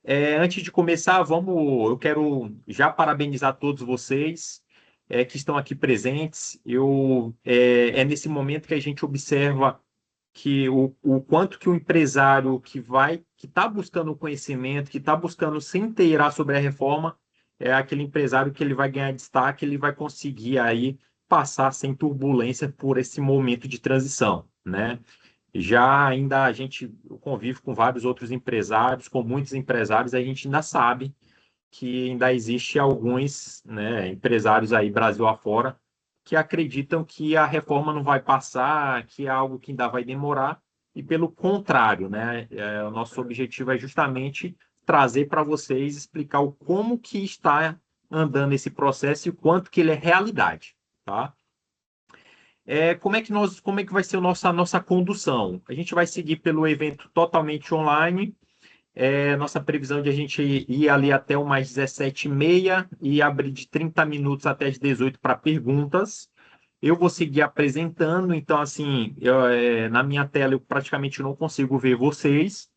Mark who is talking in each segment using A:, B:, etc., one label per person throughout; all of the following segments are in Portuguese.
A: Antes de começar, eu quero já parabenizar todos vocês que estão aqui presentes. É nesse momento que a gente observa que o quanto que o empresário que está buscando o conhecimento, que está buscando se inteirar sobre a reforma, é aquele empresário que ele vai ganhar destaque, ele vai conseguir aí passar sem turbulência por esse momento de transição, né? Já ainda a gente convive com vários outros empresários, com muitos empresários, a gente ainda sabe que ainda existe alguns, né, empresários aí Brasil afora que acreditam que a reforma não vai passar, que é algo que ainda vai demorar, e pelo contrário, né, o nosso objetivo é justamente trazer para vocês, explicar o como que está andando esse processo e o quanto que ele é realidade, tá? Como é que vai ser a nossa condução? A gente vai seguir pelo evento totalmente online. Nossa previsão de a gente ir ali até umas 17h30 e abrir de 30 minutos até as 18 para perguntas. Eu vou seguir apresentando, então, assim, na minha tela eu praticamente não consigo ver vocês.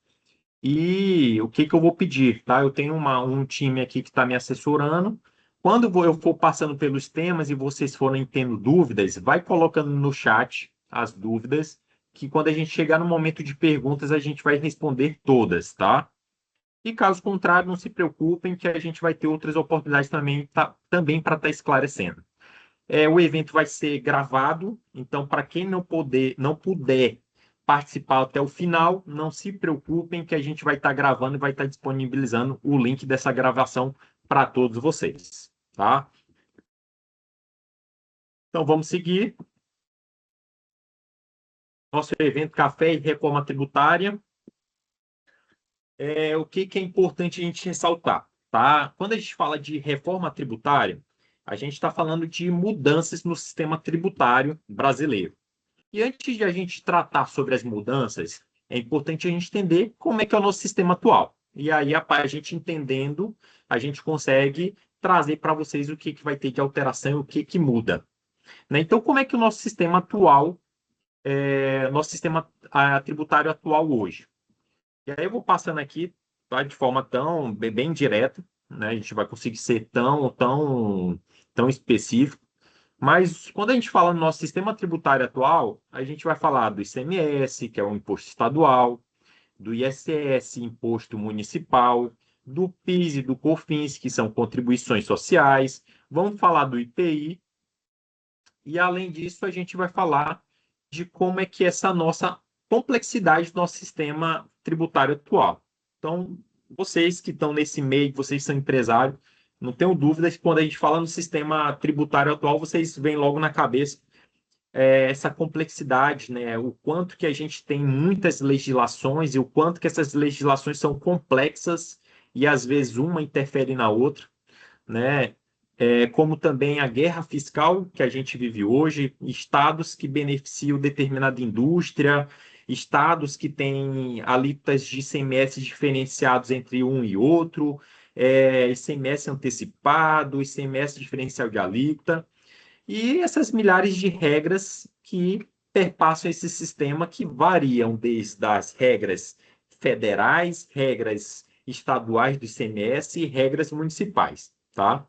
A: E o que que eu vou pedir, tá? Eu tenho um time aqui que está me assessorando. Quando eu for passando pelos temas e vocês forem tendo dúvidas, vai colocando no chat as dúvidas, que quando a gente chegar no momento de perguntas, a gente vai responder todas, tá? E caso contrário, não se preocupem que a gente vai ter outras oportunidades também para estar esclarecendo. O evento vai ser gravado, então para quem não puder participar até o final, não se preocupem que a gente vai estar gravando e vai estar disponibilizando o link dessa gravação para todos vocês, tá? Então vamos seguir. Nosso evento Café e Reforma Tributária. O que que é importante a gente ressaltar, tá? Quando a gente fala de reforma tributária, a gente está falando de mudanças no sistema tributário brasileiro. E antes de a gente tratar sobre as mudanças, é importante a gente entender como é que é o nosso sistema atual. E aí, a gente entendendo, a gente consegue trazer para vocês o que que vai ter de alteração e o que que muda, né? Então, como é que o nosso sistema atual, nosso sistema tributário atual hoje? E aí eu vou passando aqui, tá, de forma bem direta, né? A gente vai conseguir ser tão específico. Mas quando a gente fala no nosso sistema tributário atual, a gente vai falar do ICMS, que é o imposto estadual, do ISS, imposto municipal, do PIS e do COFINS, que são contribuições sociais. Vamos falar do IPI e, além disso, a gente vai falar de como é que é essa nossa complexidade do nosso sistema tributário atual. Então, vocês que estão nesse meio, vocês são empresários, não tenho dúvida que quando a gente fala no sistema tributário atual, vocês veem logo na cabeça essa complexidade, né? O quanto que a gente tem muitas legislações e o quanto que essas legislações são complexas e às vezes uma interfere na outra, né? Como também a guerra fiscal que a gente vive hoje, estados que beneficiam determinada indústria, estados que têm alíquotas de ICMS diferenciados entre um e outro, ICMS antecipado, ICMS diferencial de alíquota, e essas milhares de regras que perpassam esse sistema que variam desde as regras federais, regras estaduais do ICMS e regras municipais, tá?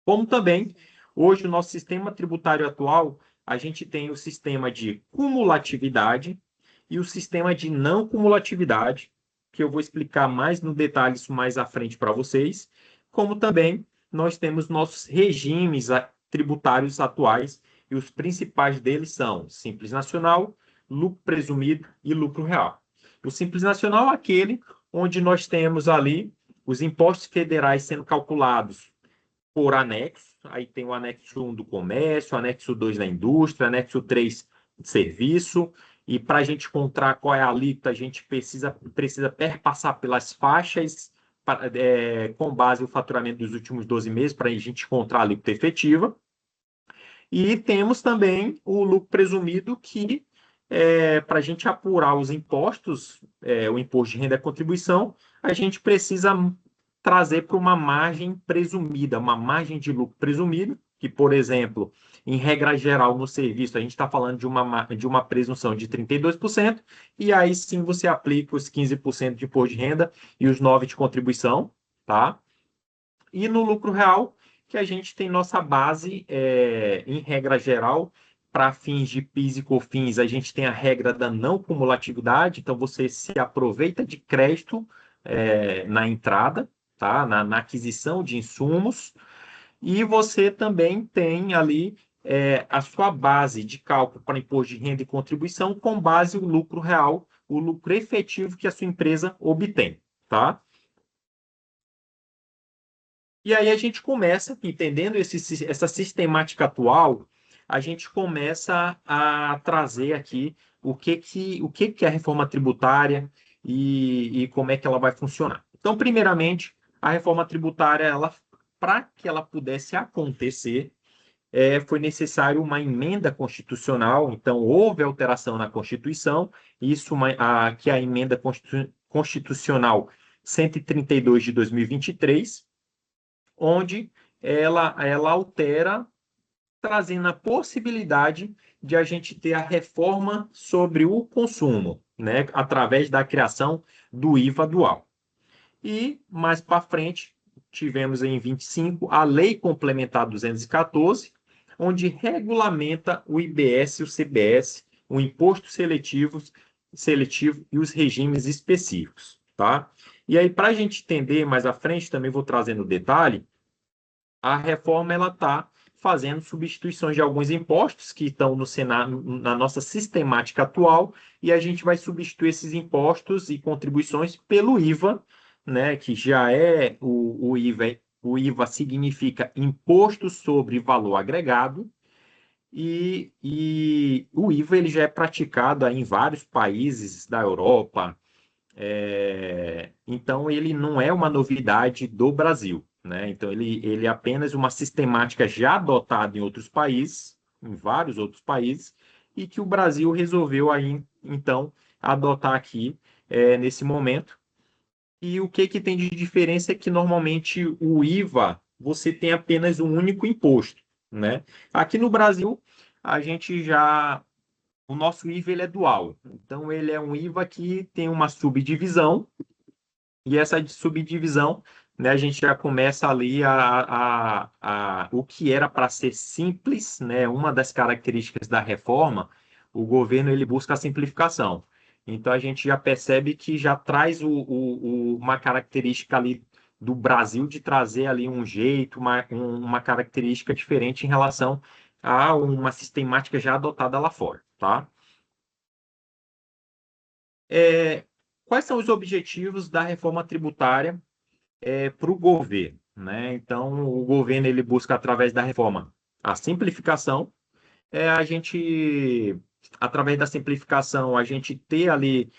A: Como também, hoje, o nosso sistema tributário atual, a gente tem o sistema de cumulatividade e o sistema de não cumulatividade, que eu vou explicar mais no detalhe isso mais à frente para vocês, como também nós temos nossos regimes tributários atuais, e os principais deles são Simples Nacional, lucro presumido e lucro real. O Simples Nacional é aquele onde nós temos ali os impostos federais sendo calculados por anexo, aí tem o anexo 1 do comércio, anexo 2 da indústria, anexo 3 de serviço, e para a gente encontrar qual é a alíquota, a gente precisa perpassar pelas faixas com base no faturamento dos últimos 12 meses, para a gente encontrar a alíquota efetiva. E temos também o lucro presumido, que para a gente apurar os impostos, o imposto de renda e contribuição, a gente precisa trazer para uma margem presumida, uma margem de lucro presumido, que, por exemplo, em regra geral, no serviço, a gente está falando de uma presunção de 32%, e aí sim você aplica os 15% de imposto de renda e os 9% de contribuição, tá? E no lucro real, que a gente tem nossa base, em regra geral, para fins de PIS e COFINS, a gente tem a regra da não cumulatividade, então você se aproveita de crédito na entrada, tá? Na aquisição de insumos, e você também tem ali a sua base de cálculo para imposto de renda e contribuição com base no lucro real, o lucro efetivo que a sua empresa obtém, tá? E aí a gente começa, entendendo essa sistemática atual, a gente começa a trazer aqui o que é a reforma tributária e como é que ela vai funcionar. Então, primeiramente, a reforma tributária, ela, para que ela pudesse acontecer, foi necessário uma emenda constitucional. Então, houve alteração na Constituição, que é a emenda constitucional 132 de 2023, onde ela altera, trazendo a possibilidade de a gente ter a reforma sobre o consumo, né, através da criação do IVA dual. E mais para frente, tivemos em 25 a Lei Complementar 214, onde regulamenta o IBS e o CBS, o imposto seletivo e os regimes específicos, tá? E aí, para a gente entender mais à frente, também vou trazendo detalhe, a reforma ela está fazendo substituições de alguns impostos que estão no Senado, na nossa sistemática atual, e a gente vai substituir esses impostos e contribuições pelo IVA, né, que já é o IVA. O IVA significa Imposto sobre Valor Agregado, e o IVA ele já é praticado aí em vários países da Europa, então, ele não é uma novidade do Brasil, né? Então, ele é apenas uma sistemática já adotada em outros países, em vários outros países, e que o Brasil resolveu aí, então, adotar aqui, nesse momento. E o que tem de diferença é que, normalmente, o IVA, você tem apenas um único imposto, né? Aqui no Brasil, a gente já... O nosso IVA ele é dual. Então, ele é um IVA que tem uma subdivisão, e essa subdivisão, né, a gente já começa ali o que era para ser simples, né? Uma das características da reforma, o governo ele busca a simplificação. Então a gente já percebe que já traz uma característica ali do Brasil de trazer ali um jeito, uma característica diferente em relação a uma sistemática já adotada lá fora, tá? É, quais são os objetivos da reforma tributária para o governo, né? Então, o governo ele busca através da reforma a simplificação, a gente através da simplificação a gente ter ali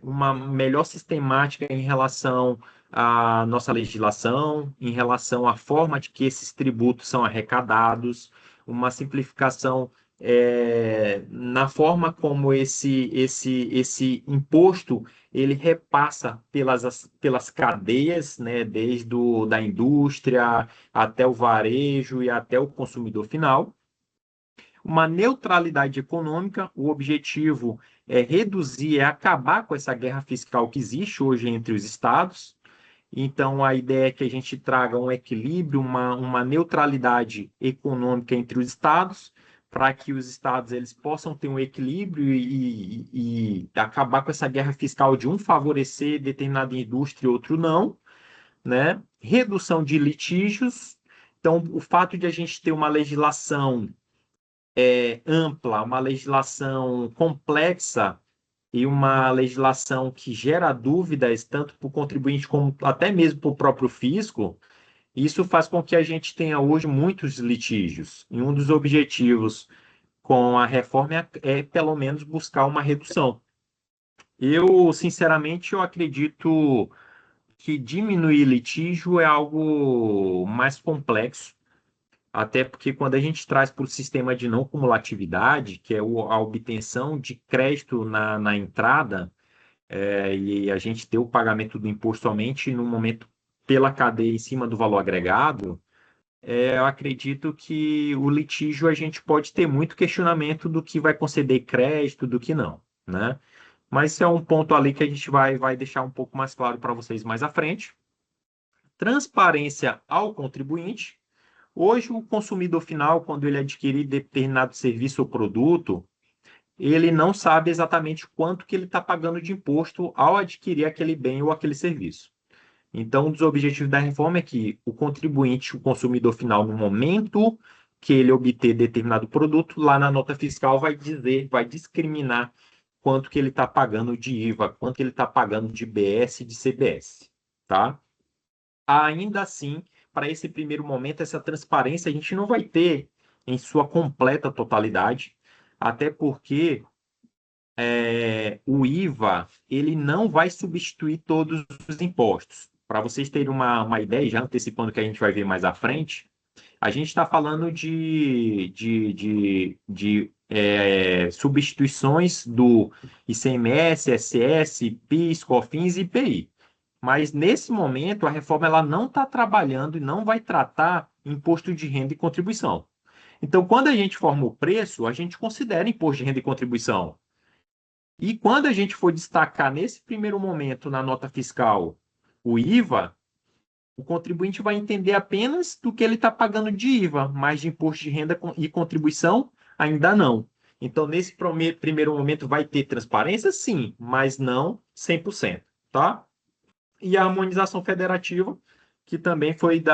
A: uma melhor sistemática em relação à nossa legislação, em relação à forma de que esses tributos são arrecadados, uma simplificação na forma como esse imposto ele repassa pelas cadeias, né, desde da indústria até o varejo e até o consumidor final. Uma neutralidade econômica, o objetivo é reduzir, é acabar com essa guerra fiscal que existe hoje entre os estados. Então, a ideia é que a gente traga um equilíbrio, uma neutralidade econômica entre os estados, para que os estados eles possam ter um equilíbrio e acabar com essa guerra fiscal de um favorecer determinada indústria e outro não, né? Redução de litígios. Então, o fato de a gente ter uma legislação ampla, uma legislação complexa e uma legislação que gera dúvidas tanto para o contribuinte como até mesmo para o próprio fisco, isso faz com que a gente tenha hoje muitos litígios. E um dos objetivos com a reforma pelo menos buscar uma redução. Eu, sinceramente, eu acredito que diminuir litígio é algo mais complexo, até porque quando a gente traz para o sistema de não cumulatividade, que é a obtenção de crédito na entrada, e a gente ter o pagamento do imposto somente no momento pela cadeia em cima do valor agregado, eu acredito que o litígio a gente pode ter muito questionamento do que vai conceder crédito, do que não, né? Mas isso é um ponto ali que a gente vai deixar um pouco mais claro para vocês mais à frente. Transparência ao contribuinte. Hoje, o consumidor final, quando ele adquirir determinado serviço ou produto, ele não sabe exatamente quanto que ele está pagando de imposto ao adquirir aquele bem ou aquele serviço. Então, um dos objetivos da reforma é que o contribuinte, o consumidor final, no momento que ele obter determinado produto, lá na nota fiscal vai dizer, vai discriminar quanto que ele está pagando de IVA, quanto ele está pagando de BS e de CBS, tá? Ainda assim, para esse primeiro momento, essa transparência a gente não vai ter em sua completa totalidade, até porque o IVA ele não vai substituir todos os impostos. Para vocês terem uma ideia, já antecipando o que a gente vai ver mais à frente, a gente está falando de substituições do ICMS, SS, PIS, COFINS e IPI. Mas nesse momento a reforma ela não está trabalhando e não vai tratar imposto de renda e contribuição. Então, quando a gente forma o preço, a gente considera imposto de renda e contribuição. E quando a gente for destacar nesse primeiro momento na nota fiscal o IVA, o contribuinte vai entender apenas do que ele está pagando de IVA, mas de imposto de renda e contribuição ainda não. Então, nesse primeiro momento vai ter transparência, sim, mas não 100%, tá? E a harmonização federativa, que também foi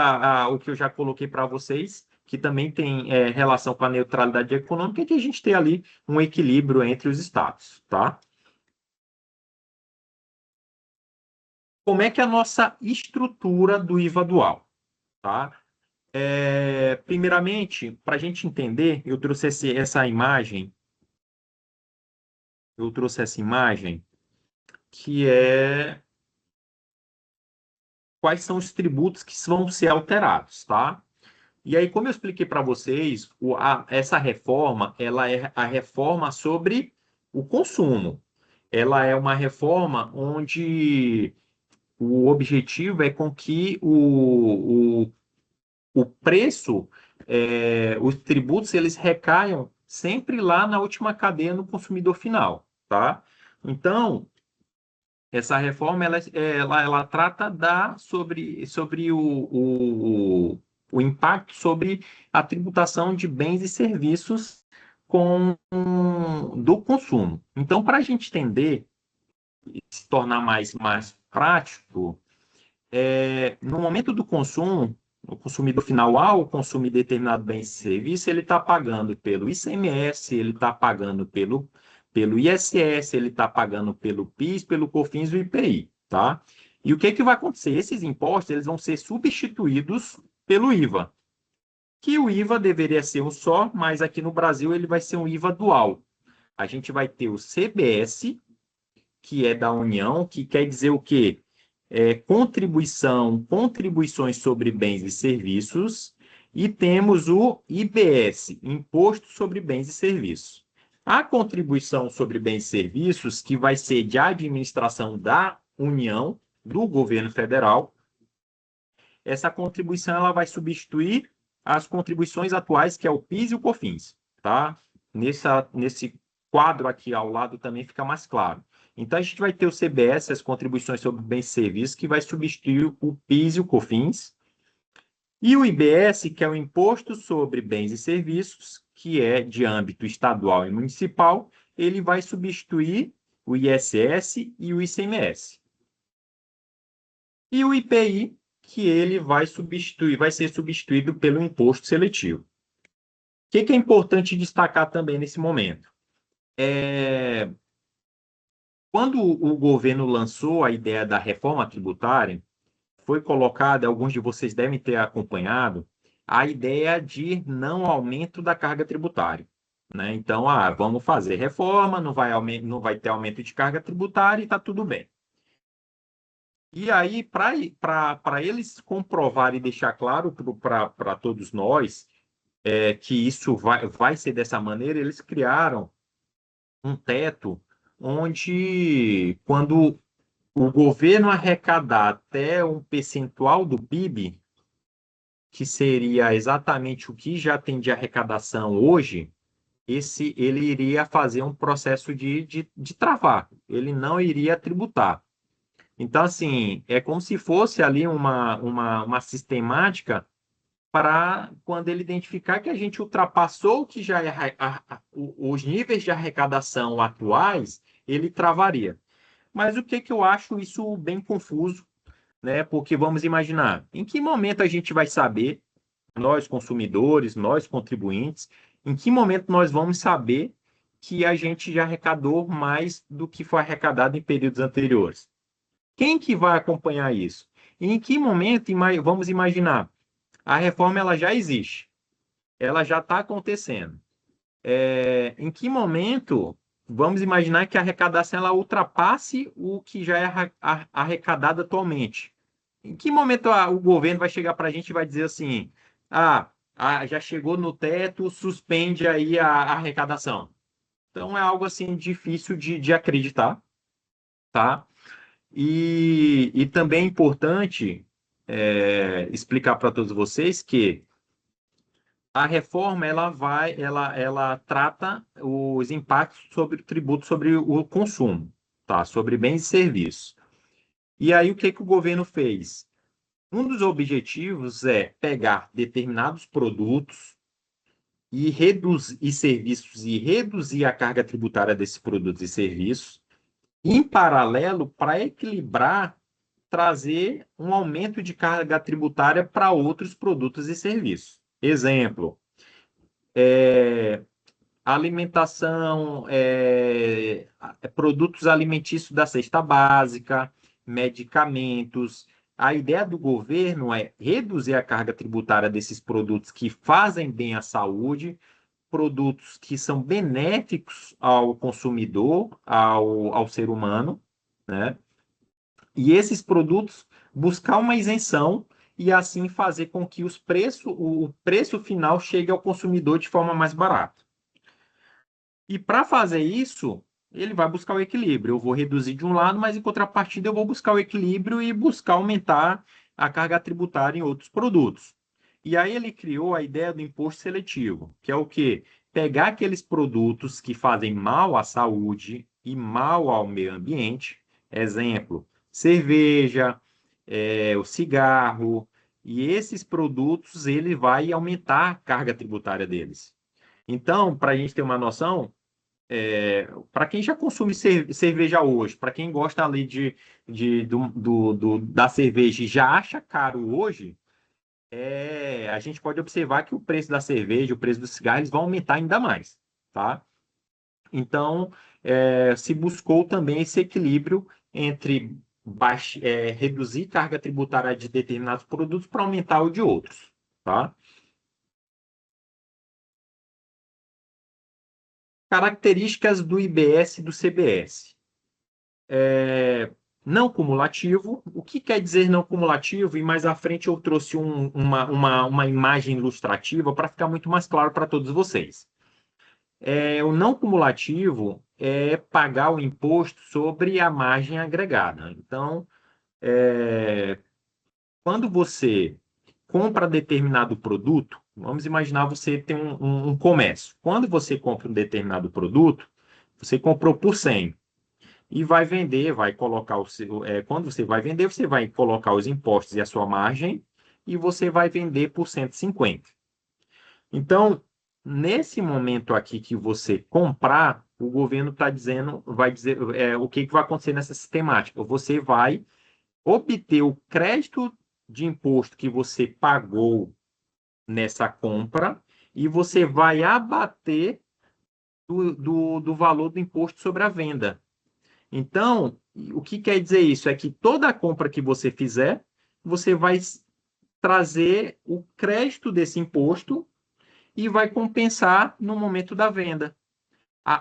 A: o que eu já coloquei para vocês, que também tem relação com a neutralidade econômica, e que a gente tem ali um equilíbrio entre os estados, tá? Como é que é a nossa estrutura do IVA dual, tá? Primeiramente, para a gente entender, eu trouxe essa imagem que é quais são os tributos que vão ser alterados, tá? E aí, como eu expliquei para vocês, essa reforma, ela é a reforma sobre o consumo. Ela é uma reforma onde o objetivo é com que o preço, os tributos, eles recaiam sempre lá na última cadeia no consumidor final, tá? Então, essa reforma, ela trata sobre o impacto sobre a tributação de bens e serviços do consumo. Então, para a gente entender e se tornar mais prático, no momento do consumo, o consumidor final, ao consumir determinado bem e serviço, ele está pagando pelo ICMS, ele está pagando pelo ISS, ele está pagando pelo PIS, pelo COFINS e o IPI, tá? E o que que vai acontecer? Esses impostos eles vão ser substituídos pelo IVA, que o IVA deveria ser um só, mas aqui no Brasil ele vai ser um IVA dual. A gente vai ter o CBS, que é da União, que quer dizer o quê? Contribuições sobre bens e serviços, e temos o IBS, Imposto sobre Bens e Serviços. A contribuição sobre bens e serviços, que vai ser de administração da União, do governo federal, essa contribuição ela vai substituir as contribuições atuais, que é o PIS e o COFINS, tá? Nesse quadro aqui ao lado também fica mais claro. Então, a gente vai ter o CBS, as contribuições sobre bens e serviços, que vai substituir o PIS e o COFINS, e o IBS, que é o Imposto sobre Bens e Serviços, que é de âmbito estadual e municipal, ele vai substituir o ISS e o ICMS. E o IPI, que ele vai ser substituído pelo imposto seletivo. O que é importante destacar também nesse momento? Quando o governo lançou a ideia da reforma tributária, foi colocada, alguns de vocês devem ter acompanhado, a ideia de não aumento da carga tributária. Né? Então, vamos fazer reforma, não vai ter aumento de carga tributária e está tudo bem. E aí, para eles comprovarem e deixar claro para todos nós que isso vai ser dessa maneira, eles criaram um teto onde, quando o governo arrecadar até um percentual do PIB, que seria exatamente o que já tem de arrecadação hoje, ele iria fazer um processo de travar, ele não iria tributar. Então, assim, é como se fosse ali uma sistemática para quando ele identificar que a gente ultrapassou o que já é os níveis de arrecadação atuais, ele travaria. Mas o que que eu acho isso bem confuso, né? Porque vamos imaginar, em que momento a gente vai saber, nós consumidores, nós contribuintes, em que momento nós vamos saber que a gente já arrecadou mais do que foi arrecadado em períodos anteriores? Quem que vai acompanhar isso? E em que momento, vamos imaginar, a reforma ela já existe, ela já está acontecendo. Em que momento vamos imaginar que a arrecadação ela ultrapasse o que já é arrecadado atualmente? Em que momento o governo vai chegar para a gente e vai dizer assim, já chegou no teto, suspende aí a arrecadação? Então é algo assim difícil de acreditar, tá? E também é importante explicar para todos vocês que a reforma ela trata os impactos sobre o tributo sobre o consumo, tá? Sobre bens e serviços. E aí o que que o governo fez? Um dos objetivos é pegar determinados produtos e reduzir e serviços e reduzir a carga tributária desses produtos e serviços, em paralelo, para equilibrar, trazer um aumento de carga tributária para outros produtos e serviços. Exemplo, alimentação, produtos alimentícios da cesta básica, medicamentos. A ideia do governo é reduzir a carga tributária desses produtos que fazem bem à saúde, produtos que são benéficos ao consumidor, ao ser humano, né? E esses produtos buscar uma isenção e assim fazer com que o preço final chegue ao consumidor de forma mais barata. E para fazer isso, ele vai buscar o equilíbrio. Eu vou reduzir de um lado, mas em contrapartida eu vou buscar o equilíbrio e buscar aumentar a carga tributária em outros produtos. E aí ele criou a ideia do imposto seletivo, que é o quê? Pegar aqueles produtos que fazem mal à saúde e mal ao meio ambiente, exemplo, cerveja, o cigarro, e esses produtos ele vai aumentar a carga tributária deles. Então, para a gente ter uma noção, para quem já consome cerveja hoje, para quem gosta ali da cerveja e já acha caro hoje, a gente pode observar que o preço da cerveja, o preço dos cigarros vão aumentar ainda mais, tá? Então, se buscou também esse equilíbrio entre reduzir carga tributária de determinados produtos para aumentar o de outros, tá? Características do IBS e do CBS. Não cumulativo. O que quer dizer não cumulativo? E mais à frente eu trouxe uma imagem ilustrativa para ficar muito mais claro para todos vocês. O não cumulativo é pagar o imposto sobre a margem agregada. Então, quando você compra determinado produto, vamos imaginar você tem um comércio. Quando você compra um determinado produto, você comprou por 100 e vai vender, vai colocar quando você vai vender, você vai colocar os impostos e a sua margem e você vai vender por 150. Então, nesse momento aqui que você comprar, o governo está dizendo, vai dizer o que vai acontecer nessa sistemática. Você vai obter o crédito de imposto que você pagou nessa compra e você vai abater do valor do imposto sobre a venda. Então, o que quer dizer isso? É que toda compra que você fizer, você vai trazer o crédito desse imposto e vai compensar no momento da venda.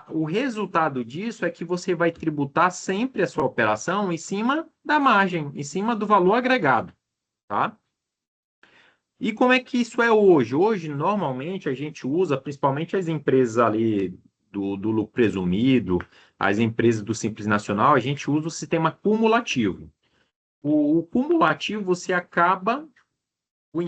A: O resultado disso é que você vai tributar sempre a sua operação em cima da margem, em cima do valor agregado, tá? E como é que isso é hoje? Hoje, normalmente, a gente usa, principalmente as empresas ali do lucro presumido, as empresas do Simples Nacional, a gente usa o sistema cumulativo. O cumulativo, você acaba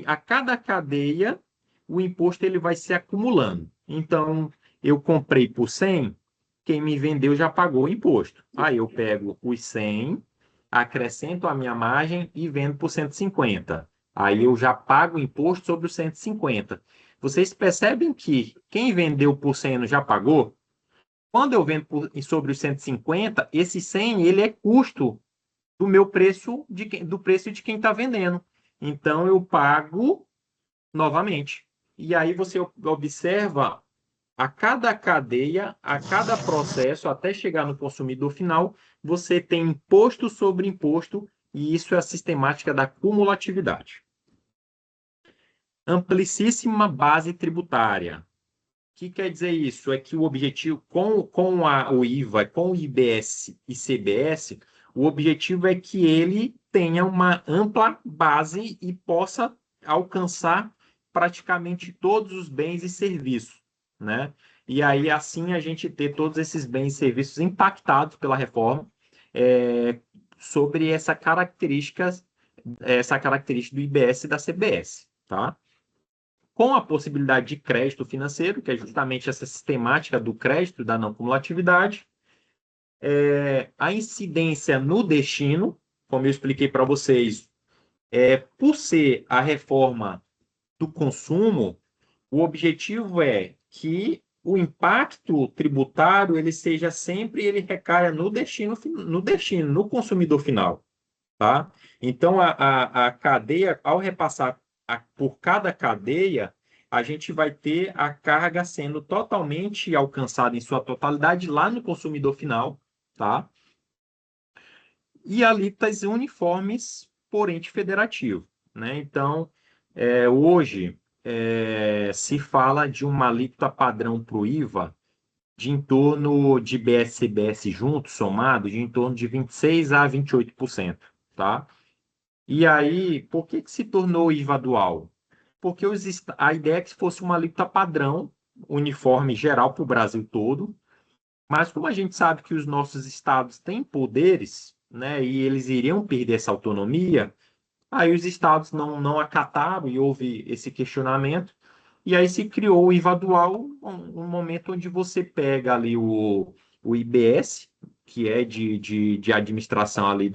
A: a cada cadeia, o imposto ele vai se acumulando. Então, eu comprei por 100, quem me vendeu já pagou o imposto. Aí eu pego os 100, acrescento a minha margem e vendo por 150. Aí eu já pago o imposto sobre os 150. Vocês percebem que quem vendeu por 100 já pagou? Quando eu vendo sobre os 150, esse 100 ele é custo do meu preço, do preço de quem está vendendo. Então eu pago novamente. E aí você observa a cada cadeia, a cada processo, até chegar no consumidor final, você tem imposto sobre imposto, e isso é a sistemática da cumulatividade. Amplicíssima base tributária. O que quer dizer isso? É que o objetivo, o IVA, com o IBS e CBS, o objetivo é que ele tenha uma ampla base e possa alcançar praticamente todos os bens e serviços, né? E aí, assim, a gente ter todos esses bens e serviços impactados pela reforma, é, sobre essa característica do IBS e da CBS, tá? Com a possibilidade de crédito financeiro, que é justamente essa sistemática do crédito, da não cumulatividade, a incidência no destino, como eu expliquei para vocês, por ser a reforma do consumo, o objetivo é que o impacto tributário ele seja sempre, ele recaia no consumidor final, tá? Então, a cadeia, ao repassar por cada cadeia, a gente vai ter a carga sendo totalmente alcançada em sua totalidade lá no consumidor final, tá? E alíquotas uniformes por ente federativo, né? Então, hoje, se fala de uma alíquota padrão para o IVA de em torno de BS e CBS juntos, somado, de em torno de 26% a 28%, tá? E aí, por que se tornou IVA dual? Porque a ideia é que fosse uma alíquota padrão, uniforme geral para o Brasil todo, mas como a gente sabe que os nossos estados têm poderes, né, e eles iriam perder essa autonomia, aí os estados não acataram e houve esse questionamento, e aí se criou o IVA dual, um momento onde você pega ali o IBS, que é de administração ali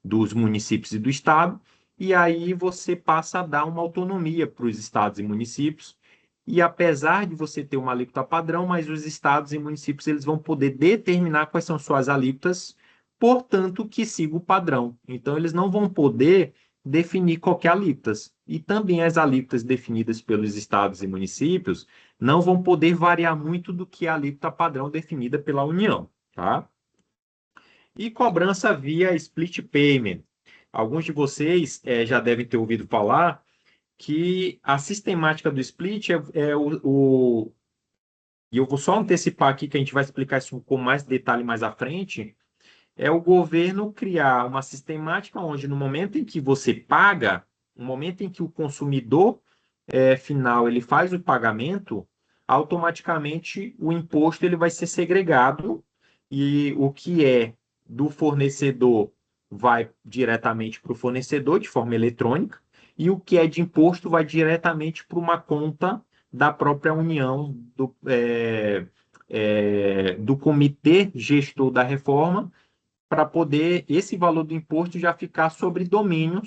A: dos municípios e do estado, e aí você passa a dar uma autonomia para os estados e municípios, e apesar de você ter uma alíquota padrão, mas os estados e municípios eles vão poder determinar quais são suas alíquotas, portanto que siga o padrão. Então eles não vão poder definir qualquer alíquotas. E também as alíquotas definidas pelos estados e municípios não vão poder variar muito do que a alíquota padrão definida pela União, tá? E cobrança via split payment. Alguns de vocês já devem ter ouvido falar que a sistemática do split e eu vou só antecipar aqui que a gente vai explicar isso com mais detalhe mais à frente, é o governo criar uma sistemática onde, no momento em que você paga, no momento em que o consumidor final ele faz o pagamento, automaticamente o imposto ele vai ser segregado e o que é do fornecedor vai diretamente para o fornecedor de forma eletrônica e o que é de imposto vai diretamente para uma conta da própria União, do comitê gestor da reforma, para poder esse valor do imposto já ficar sobre domínio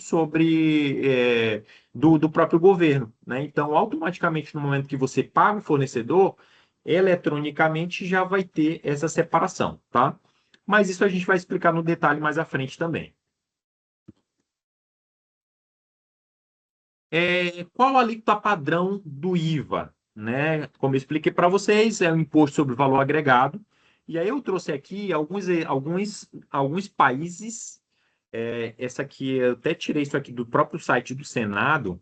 A: do próprio governo, né? Então, automaticamente, no momento que você paga o fornecedor, eletronicamente já vai ter essa separação, tá? Mas isso a gente vai explicar no detalhe mais à frente também. Qual a alíquota padrão do IVA? Né? Como eu expliquei para vocês, é o imposto sobre o valor agregado. E aí eu trouxe aqui alguns países. Essa aqui, eu até tirei isso aqui do próprio site do Senado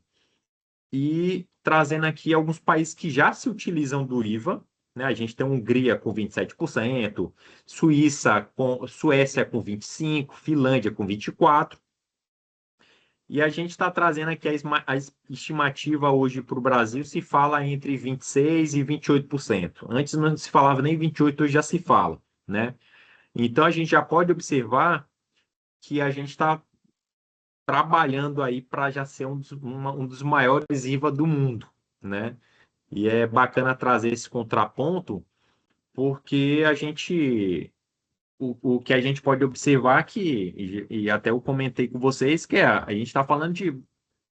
A: e trazendo aqui alguns países que já se utilizam do IVA. Né? A gente tem Hungria com 27%, Suécia com 25%, Finlândia com 24%. E a gente está trazendo aqui a estimativa hoje para o Brasil, se fala entre 26% e 28%. Antes não se falava nem 28%, hoje já se fala, né? Então a gente já pode observar que a gente está trabalhando aí para já ser um dos maiores IVA do mundo, né? E é bacana trazer esse contraponto, porque o que a gente pode observar aqui, e até eu comentei com vocês, que a gente está falando de,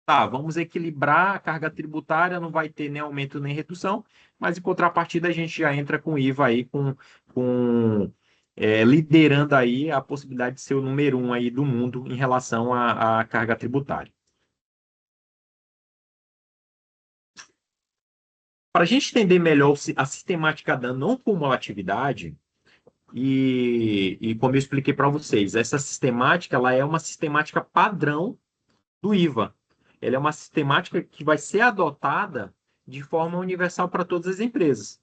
A: tá, vamos equilibrar a carga tributária, não vai ter nem aumento nem redução, mas em contrapartida a gente já entra com IVA aí, liderando aí a possibilidade de ser o número um aí do mundo em relação à carga tributária. Para a gente entender melhor a sistemática da não cumulatividade, e como eu expliquei para vocês, essa sistemática ela é uma sistemática padrão do IVA. Ela é uma sistemática que vai ser adotada de forma universal para todas as empresas.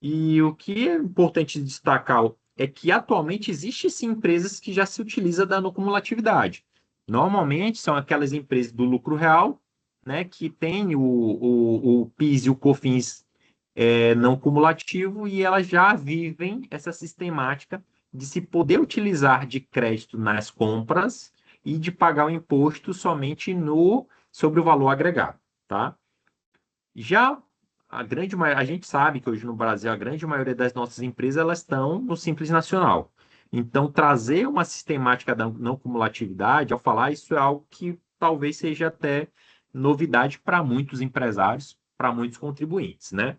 A: E o que é importante destacar é que atualmente existem sim empresas que já se utilizam da não cumulatividade. Normalmente são aquelas empresas do lucro real, né, que tem o PIS e o COFINS não cumulativo e elas já vivem essa sistemática de se poder utilizar de crédito nas compras e de pagar o imposto somente sobre o valor agregado, tá? Já a gente sabe que hoje no Brasil a grande maioria das nossas empresas elas estão no Simples Nacional. Então, trazer uma sistemática da não cumulatividade, ao falar isso é algo que talvez seja até novidade para muitos empresários, para muitos contribuintes, né?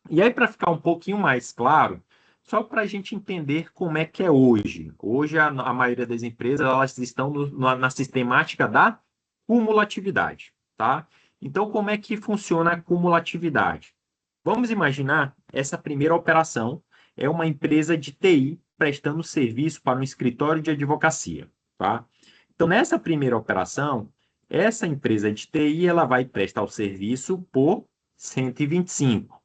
A: E aí, para ficar um pouquinho mais claro, só para a gente entender como é que é hoje. Hoje, a maioria das empresas elas estão na sistemática da cumulatividade, tá? Então, como é que funciona a cumulatividade? Vamos imaginar essa primeira operação é uma empresa de TI prestando serviço para um escritório de advocacia, tá? Então, nessa primeira operação, essa empresa de TI ela vai prestar o serviço por 125.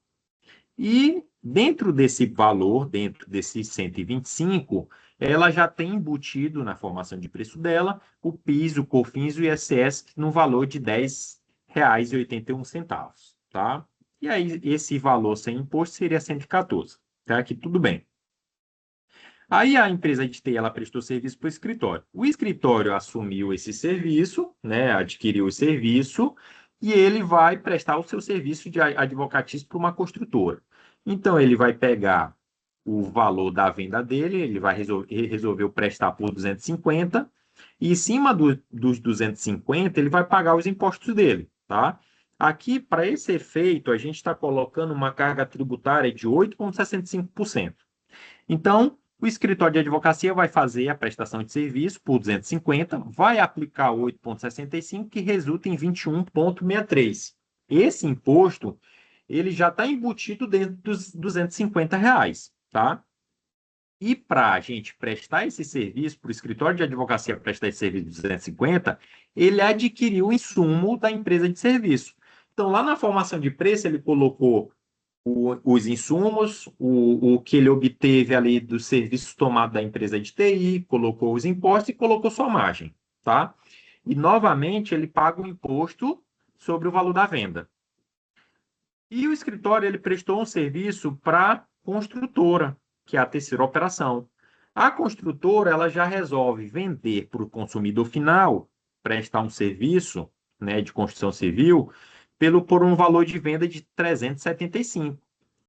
A: E dentro desse valor, dentro desses 125, ela já tem embutido na formação de preço dela o PIS, o COFINS e o ISS no valor de R$ 10,81, tá? E aí esse valor sem imposto seria 114, tá? Aqui tudo bem. Aí a empresa de TI ela prestou serviço para o escritório. O escritório assumiu esse serviço, né, adquiriu o serviço, e ele vai prestar o seu serviço de advocatício para uma construtora. Então, ele vai pegar o valor da venda dele, ele vai resolver prestar por 250, e em cima dos 250, ele vai pagar os impostos dele, tá? Aqui, para esse efeito, a gente está colocando uma carga tributária de 8,65%. Então, o escritório de advocacia vai fazer a prestação de serviço por 250, vai aplicar 8,65, que resulta em 21,63. Esse imposto, ele já está embutido dentro dos R$ 250, tá? E para a gente prestar esse serviço, para o escritório de advocacia prestar esse serviço de 250, ele adquiriu o insumo da empresa de serviço. Então, lá na formação de preço, ele colocou os insumos, o que ele obteve ali do serviço tomado da empresa de TI, colocou os impostos e colocou sua margem, tá? E, novamente, ele paga o imposto sobre o valor da venda. E o escritório, ele prestou um serviço para a construtora, que é a terceira operação. A construtora, ela já resolve vender para o consumidor final, prestar um serviço, né, de construção civil, por um valor de venda de 375.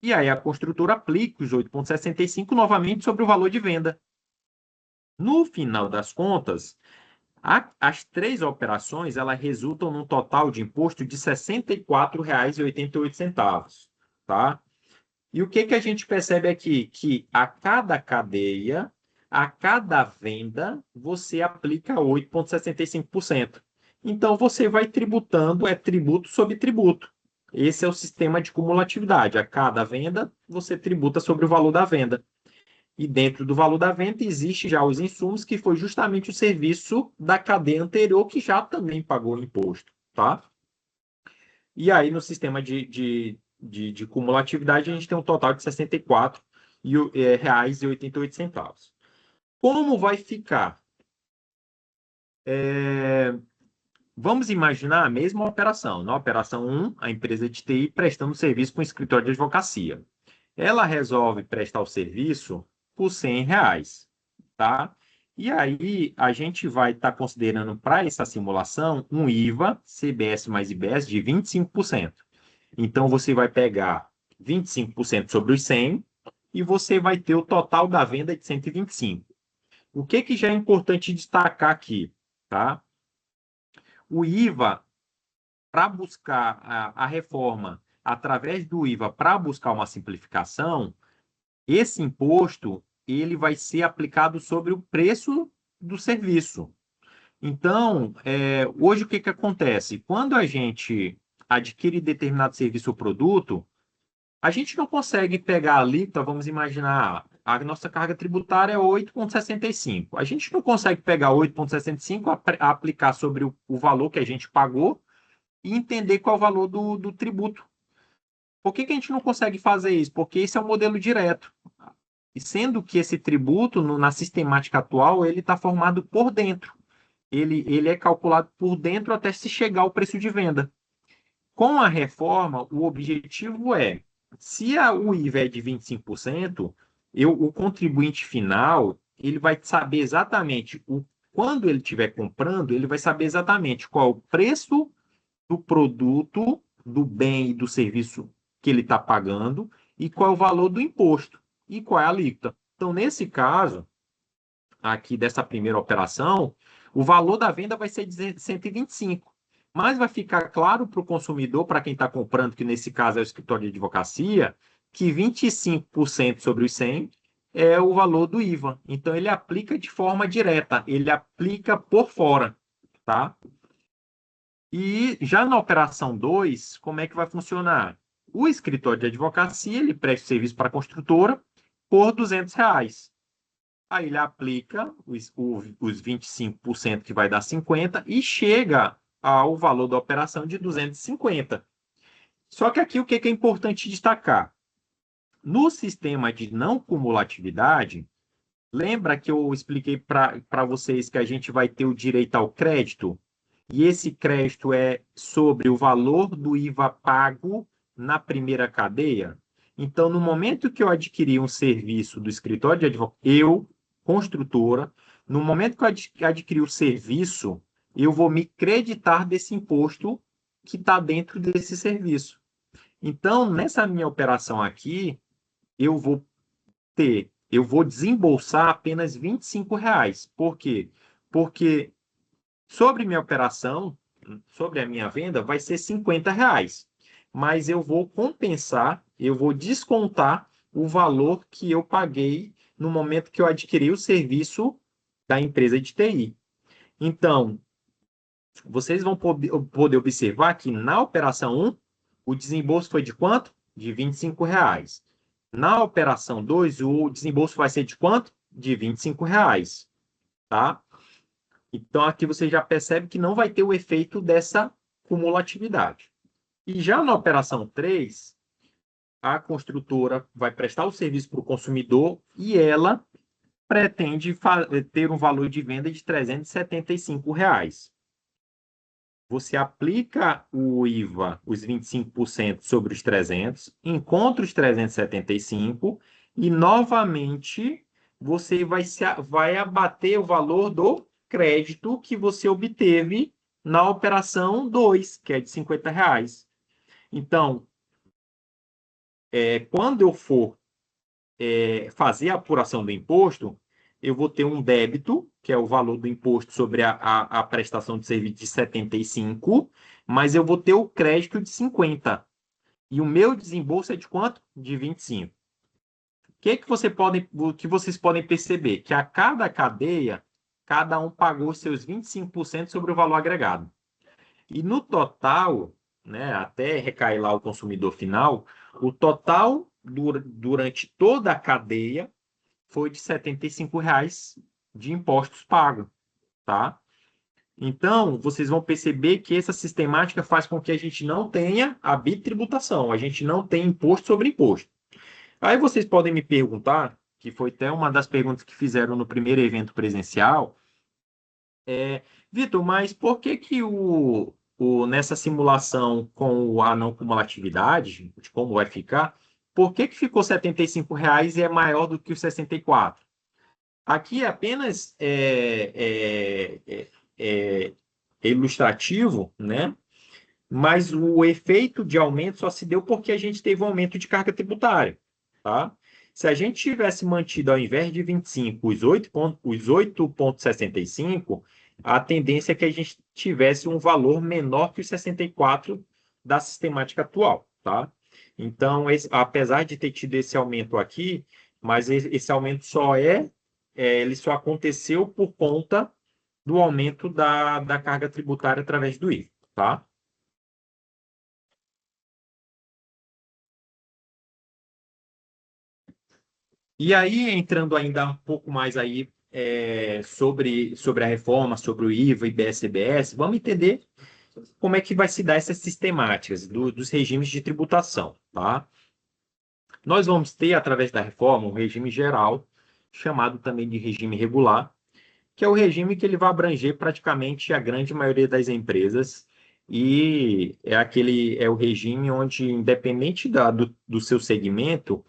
A: E aí a construtora aplica os 8,65 novamente sobre o valor de venda. No final das contas, as três operações elas resultam num total de imposto de R$ 64,88, tá? E o que que a gente percebe aqui? Que a cada cadeia, a cada venda, você aplica 8,65%. Então, você vai tributando, é tributo sobre tributo. Esse é o sistema de cumulatividade. A cada venda, você tributa sobre o valor da venda. E dentro do valor da venda, existe já os insumos, que foi justamente o serviço da cadeia anterior, que já também pagou o imposto, tá? E aí, no sistema de cumulatividade, a gente tem um total de R$ 64,88. Como vai ficar? Vamos imaginar a mesma operação. Na operação 1, a empresa de TI prestando serviço para um escritório de advocacia. Ela resolve prestar o serviço por R$ 100, tá? E aí, a gente vai estar considerando para essa simulação um IVA, CBS mais IBS, de 25%. Então, você vai pegar 25% sobre os 100 e você vai ter o total da venda de 125. O que já é importante destacar aqui, tá? O IVA, para buscar a reforma através do IVA, para buscar uma simplificação, esse imposto ele vai ser aplicado sobre o preço do serviço. Então, hoje o que acontece? Quando a gente adquire determinado serviço ou produto, a gente não consegue pegar a alíquota, vamos imaginar, a nossa carga tributária é 8,65. A gente não consegue pegar 8,65, aplicar sobre o valor que a gente pagou e entender qual é o valor do tributo. Por que a gente não consegue fazer isso? Porque esse é um modelo direto. E sendo que esse tributo, na sistemática atual, ele está formado por dentro. Ele é calculado por dentro até se chegar ao preço de venda. Com a reforma, o objetivo é, se o IVA é de 25%, o contribuinte final, ele vai saber exatamente, quando ele estiver comprando, ele vai saber exatamente qual é o preço do produto, do bem e do serviço que ele está pagando e qual é o valor do imposto e qual é a alíquota. Então, nesse caso, aqui dessa primeira operação, o valor da venda vai ser de 125. Mas vai ficar claro para o consumidor, para quem está comprando, que nesse caso é o escritório de advocacia, que 25% sobre os 100 é o valor do IVA. Então, ele aplica de forma direta, ele aplica por fora, tá? E já na operação 2, como é que vai funcionar? O escritório de advocacia, ele presta serviço para a construtora por R$ 200. Aí ele aplica os 25% que vai dar 50 e chega ao valor da operação de 250. Só que aqui o que é importante destacar? No sistema de não cumulatividade, lembra que eu expliquei para vocês que a gente vai ter o direito ao crédito? E esse crédito é sobre o valor do IVA pago na primeira cadeia? Então, no momento que eu adquiri um serviço do escritório de advocacia, eu, construtora, no momento que eu adquiri o serviço, eu vou me creditar desse imposto que está dentro desse serviço. Então, nessa minha operação aqui, eu vou desembolsar apenas R$ 25. Por quê? Porque sobre minha operação, sobre a minha venda, vai ser R$ 50. Mas eu vou compensar, eu vou descontar o valor que eu paguei no momento que eu adquiri o serviço da empresa de TI. Então, vocês vão poder observar que na operação 1, o desembolso foi de quanto? De R$ 25. Na operação 2, o desembolso vai ser de quanto? De R$ 25. Tá? Então, aqui você já percebe que não vai ter o efeito dessa cumulatividade. E já na operação 3, a construtora vai prestar o serviço para o consumidor e ela pretende ter um valor de venda de R$ 375. Você aplica o IVA, os 25% sobre os 300, encontra os 375 e, novamente, você vai abater o valor do crédito que você obteve na operação 2, que é de R$ 50. Então, quando eu for fazer a apuração do imposto, eu vou ter um débito, que é o valor do imposto sobre a prestação de serviço de 75, mas eu vou ter o crédito de 50. E o meu desembolso é de quanto? De 25. O que vocês podem perceber? Que a cada cadeia, cada um pagou seus 25% sobre o valor agregado. E no total, né, até recair lá o consumidor final, o total durante toda a cadeia foi de R$ 75 de impostos pagos, tá? Então, vocês vão perceber que essa sistemática faz com que a gente não tenha a bitributação, a gente não tem imposto sobre imposto. Aí vocês podem me perguntar, que foi até uma das perguntas que fizeram no primeiro evento presencial, Vitor, mas por que que nessa simulação com a não cumulatividade, de como vai ficar, por que que ficou R$ 75 e é maior do que os 64? Aqui é apenas ilustrativo, né? Mas o efeito de aumento só se deu porque a gente teve um aumento de carga tributária, tá? Se a gente tivesse mantido, ao invés de 25, os 8,65, a tendência é que a gente tivesse um valor menor que os 64 da sistemática atual, tá? Então, apesar de ter tido esse aumento aqui, mas esse aumento ele só aconteceu por conta do aumento da carga tributária através do IVA, tá? E aí, entrando ainda um pouco mais aí sobre a reforma, sobre o IVA e BSBS, vamos entender como é que vai se dar essas sistemáticas dos regimes de tributação, tá? Nós vamos ter, através da reforma, um regime geral, chamado também de regime regular, que é o regime que ele vai abranger praticamente a grande maioria das empresas e é o regime onde, independente do seu segmento,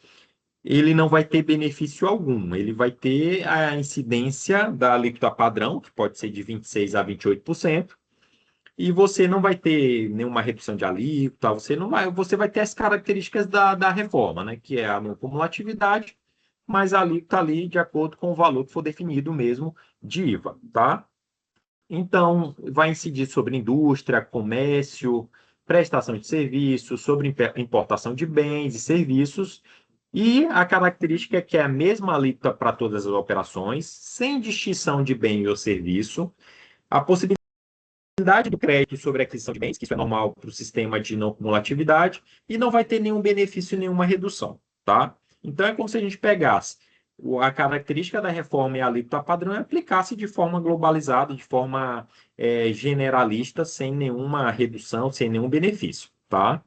A: ele não vai ter benefício algum. Ele vai ter a incidência da alíquota padrão, que pode ser de 26% a 28%, e você não vai ter nenhuma redução de alíquota, você vai ter as características da reforma, né? Que é a não cumulatividade, mas a alíquota ali de acordo com o valor que for definido mesmo de IVA, tá? Então, vai incidir sobre indústria, comércio, prestação de serviços, sobre importação de bens e serviços, e a característica é que é a mesma alíquota para todas as operações, sem distinção de bem ou serviço, a possibilidade do crédito sobre a aquisição de bens, que isso é normal para o sistema de não cumulatividade, e não vai ter nenhum benefício, nenhuma redução, tá? Então é como se a gente pegasse a característica da reforma e a alíquota padrão e aplicasse de forma globalizada, de forma generalista, sem nenhuma redução, sem nenhum benefício, tá?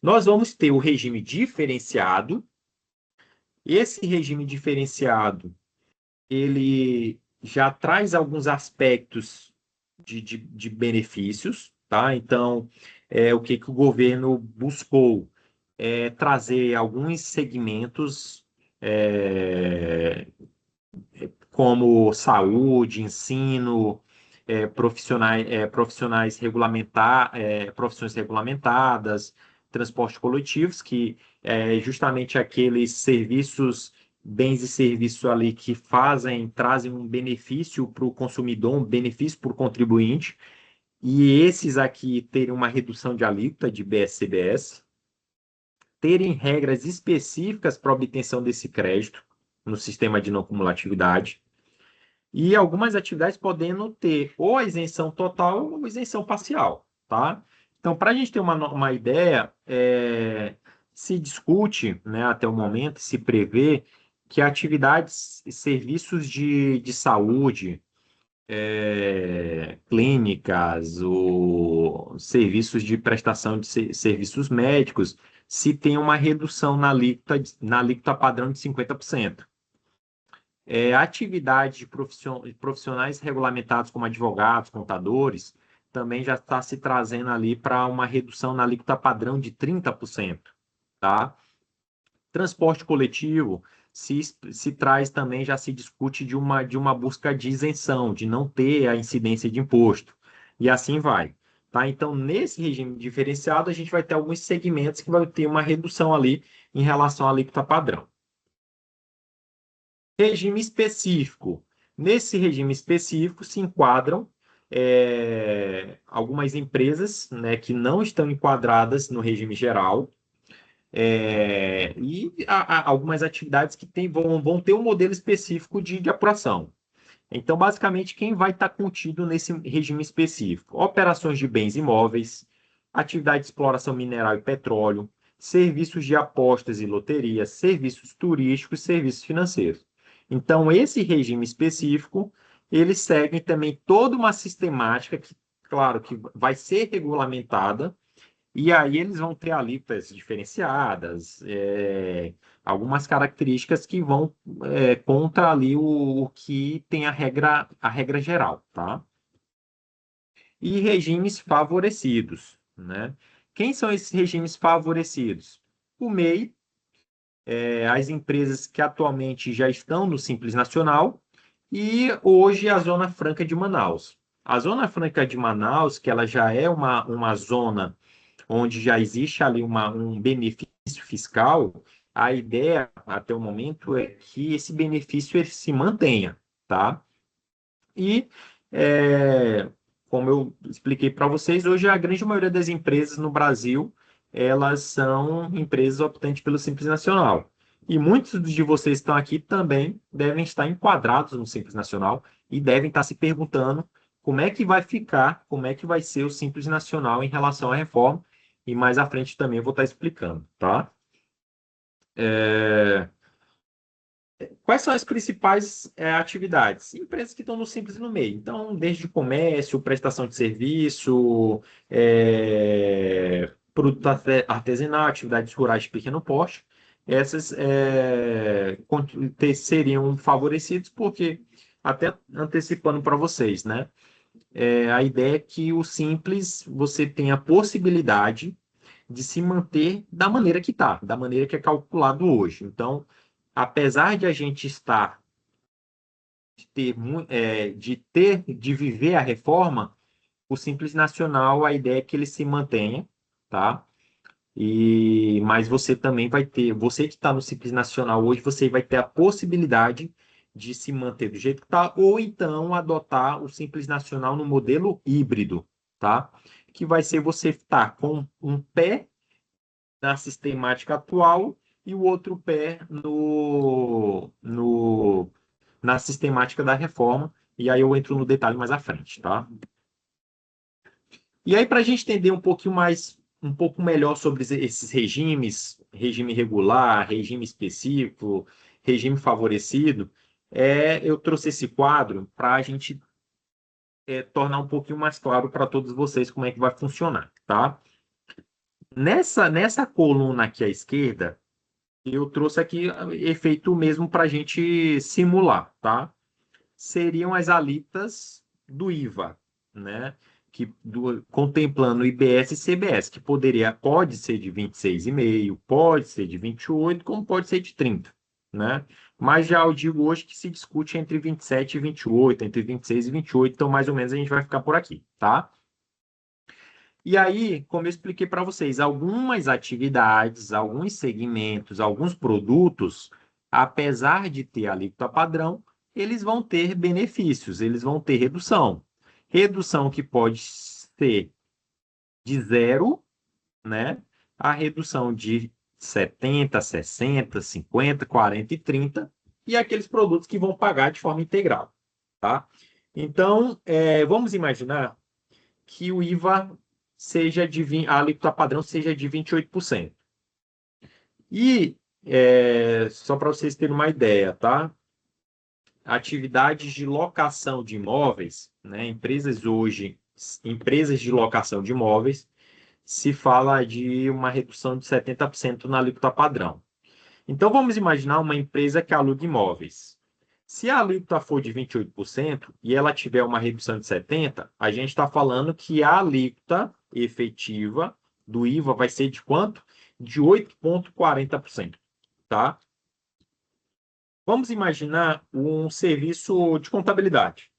A: Nós vamos ter o regime diferenciado. Esse regime diferenciado, ele já traz alguns aspectos de benefícios, tá? Então, o que que o governo buscou? Trazer alguns segmentos, é, como saúde, ensino, profissões regulamentadas, transporte coletivos, que é justamente aqueles serviços, bens e serviços ali que trazem um benefício para o consumidor, um benefício para o contribuinte, e esses aqui terem uma redução de alíquota de BS-CBS, terem regras específicas para obtenção desse crédito no sistema de não cumulatividade, e algumas atividades podendo ter ou a isenção total ou isenção parcial, tá? Então, para a gente ter uma ideia, se discute, né, até o momento, se prevê que atividades e serviços de saúde, clínicas, serviços de prestação de serviços médicos, se tem uma redução na alíquota padrão de 50%. Atividade de profissionais regulamentados como advogados, contadores, também já está se trazendo ali para uma redução na alíquota padrão de 30%, tá? Transporte coletivo se traz também, já se discute de uma busca de isenção, de não ter a incidência de imposto, e assim vai. Tá? Então, nesse regime diferenciado, a gente vai ter alguns segmentos que vai ter uma redução ali em relação à alíquota padrão. Regime específico. Nesse regime específico se enquadram algumas empresas, né, que não estão enquadradas no regime geral, e algumas atividades que vão ter um modelo específico de apuração. Então, basicamente, quem vai estar contido nesse regime específico? Operações de bens imóveis, atividade de exploração mineral e petróleo, serviços de apostas e loterias, serviços turísticos, serviços financeiros. Então, esse regime específico, eles seguem também toda uma sistemática que, claro, que vai ser regulamentada, e aí eles vão ter alíquotas diferenciadas, algumas características que vão contra ali o que tem a regra geral, tá? E regimes favorecidos, né? Quem são esses regimes favorecidos? O MEI, as empresas que atualmente já estão no Simples Nacional e hoje a Zona Franca de Manaus. A Zona Franca de Manaus, que ela já é uma zona onde já existe ali um benefício fiscal, a ideia até o momento é que esse benefício ele se mantenha, tá? E, é, como eu expliquei para vocês, hoje a grande maioria das empresas no Brasil, elas são empresas optantes pelo Simples Nacional. E muitos de vocês que estão aqui também devem estar enquadrados no Simples Nacional e devem estar se perguntando como é que vai ficar, como é que vai ser o Simples Nacional em relação à reforma. E mais à frente também eu vou estar explicando, tá? É, Quais são as principais atividades? Empresas que estão no Simples e no meio. Então, desde comércio, prestação de serviço, produto artesanal, atividades rurais de pequeno porte, essas seriam favorecidas porque, até antecipando para vocês, né? A ideia é que o Simples, você tem a possibilidade de se manter da maneira que está, da maneira que é calculado hoje. Então, apesar de a gente estar de viver a reforma, o Simples Nacional, a ideia é que ele se mantenha, tá? Mas você também vai ter, você que está no Simples Nacional hoje, você vai ter a possibilidade de se manter do jeito que está, ou então adotar o Simples Nacional no modelo híbrido, tá? Que vai ser você estar com um pé na sistemática atual e o outro pé na sistemática da reforma, e aí eu entro no detalhe mais à frente, tá? E aí, para a gente entender um pouco melhor sobre esses regimes, regime regular, regime específico, regime favorecido, eu trouxe esse quadro para a gente tornar um pouquinho mais claro para todos vocês como é que vai funcionar, tá? Nessa coluna aqui à esquerda, eu trouxe aqui efeito mesmo para a gente simular, tá? Seriam as alíquotas do IVA, né? Contemplando IBS e CBS, que pode ser de 26,5, pode ser de 28, como pode ser de 30, né? Mas já eu digo hoje que se discute entre 27 e 28, entre 26 e 28, então mais ou menos a gente vai ficar por aqui, tá? E aí, como eu expliquei para vocês, algumas atividades, alguns segmentos, alguns produtos, apesar de ter alíquota padrão, eles vão ter benefícios, eles vão ter redução. Redução que pode ser de zero, né? A redução de 70, 60, 50, 40 e 30, e aqueles produtos que vão pagar de forma integral, tá? Então, vamos imaginar que o IVA a alíquota padrão seja de 28%. E, só para vocês terem uma ideia, tá? Atividades de locação de imóveis, né? Empresas de locação de imóveis, se fala de uma redução de 70% na alíquota padrão. Então, vamos imaginar uma empresa que aluga imóveis. Se a alíquota for de 28% e ela tiver uma redução de 70%, a gente está falando que a alíquota efetiva do IVA vai ser de quanto? De 8,40%, tá? Vamos imaginar um serviço de contabilidade,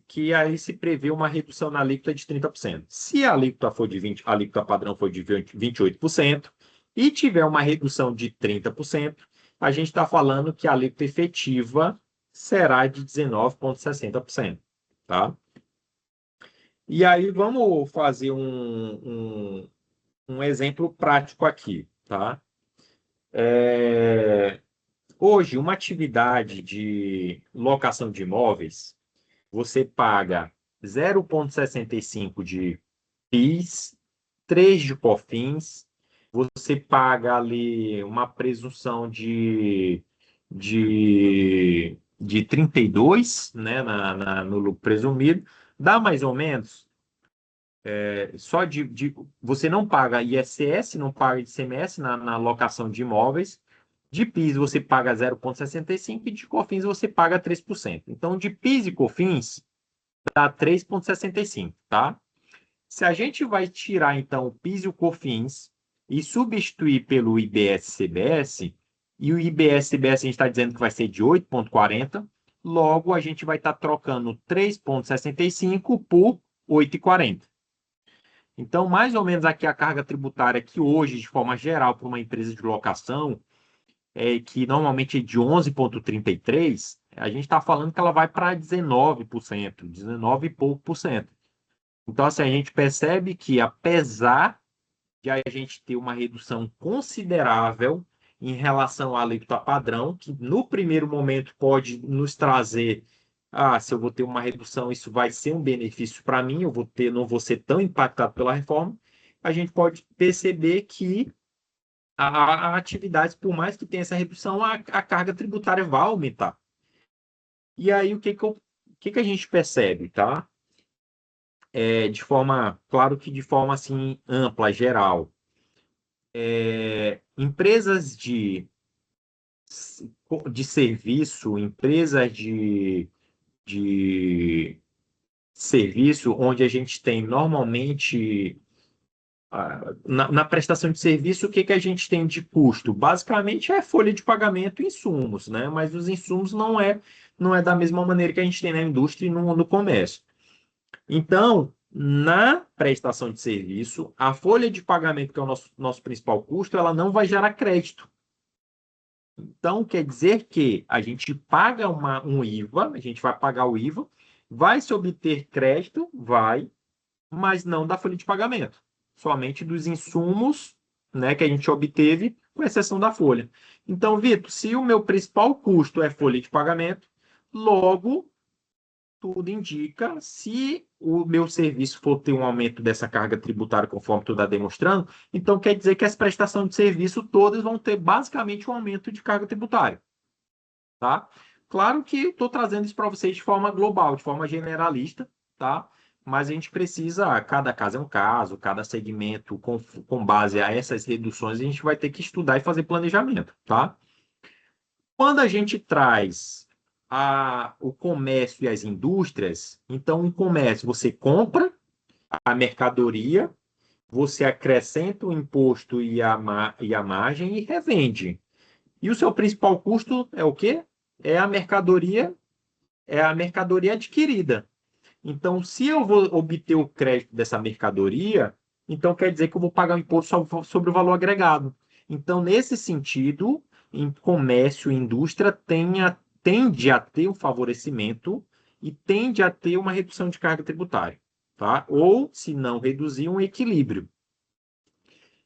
A: que aí se prevê uma redução na alíquota de 30%. Se a alíquota for de 20, a alíquota padrão for de 28% e tiver uma redução de 30%, a gente está falando que a alíquota efetiva será de 19,60%, tá? E aí vamos fazer um exemplo prático aqui, tá? Hoje, uma atividade de locação de imóveis, você paga 0,65 de PIS, 3 de COFINS, você paga ali uma presunção de 32, né, no lucro presumido, dá mais ou menos, você não paga ISS, não paga ICMS na locação de imóveis, de PIS você paga 0,65 e de COFINS você paga 3%. Então, de PIS e COFINS, dá 3,65, tá? Se a gente vai tirar, então, o PIS e o COFINS e substituir pelo IBS-CBS, e o IBS-CBS a gente está dizendo que vai ser de 8,40, logo a gente vai estar trocando 3,65 por 8,40. Então, mais ou menos aqui a carga tributária que hoje, de forma geral, para uma empresa de locação, que normalmente é de 11,33, a gente está falando que ela vai para 19%, 19 e pouco por cento. Então, assim, a gente percebe que, apesar de a gente ter uma redução considerável em relação à alíquota padrão, que no primeiro momento pode nos trazer, se eu vou ter uma redução, isso vai ser um benefício para mim, não vou ser tão impactado pela reforma, a gente pode perceber que a atividade, por mais que tenha essa redução, a carga tributária vai aumentar. E aí, o que a gente percebe, tá? Claro que de forma assim ampla, geral. Empresas de serviço, empresas de serviço, onde a gente tem normalmente, na prestação de serviço, o que a gente tem de custo? Basicamente é folha de pagamento e insumos, né? Mas os insumos não é da mesma maneira que a gente tem na indústria e no comércio. Então, na prestação de serviço, a folha de pagamento, que é o nosso principal custo, ela não vai gerar crédito. Então, quer dizer que a gente paga um IVA, a gente vai pagar o IVA, vai se obter crédito, vai, mas não da folha de pagamento, somente dos insumos, né, que a gente obteve, com exceção da folha. Então, Vitor, se o meu principal custo é folha de pagamento, logo tudo indica, se o meu serviço for ter um aumento dessa carga tributária, conforme tu está demonstrando, então quer dizer que as prestações de serviço todas vão ter basicamente um aumento de carga tributária, tá? Claro que estou trazendo isso para vocês de forma global, de forma generalista, tá? Mas a gente precisa, cada caso é um caso, cada segmento, com base a essas reduções, a gente vai ter que estudar e fazer planejamento, tá? Quando a gente traz o comércio e as indústrias, então o comércio você compra a mercadoria, você acrescenta o imposto e a margem e revende. E o seu principal custo é o quê? É a mercadoria, é a mercadoria adquirida. Então, se eu vou obter o crédito dessa mercadoria, então quer dizer que eu vou pagar o imposto sobre o valor agregado. Então, nesse sentido, em comércio e indústria tende a ter um favorecimento e tende a ter uma redução de carga tributária, tá? Ou, se não reduzir, um equilíbrio.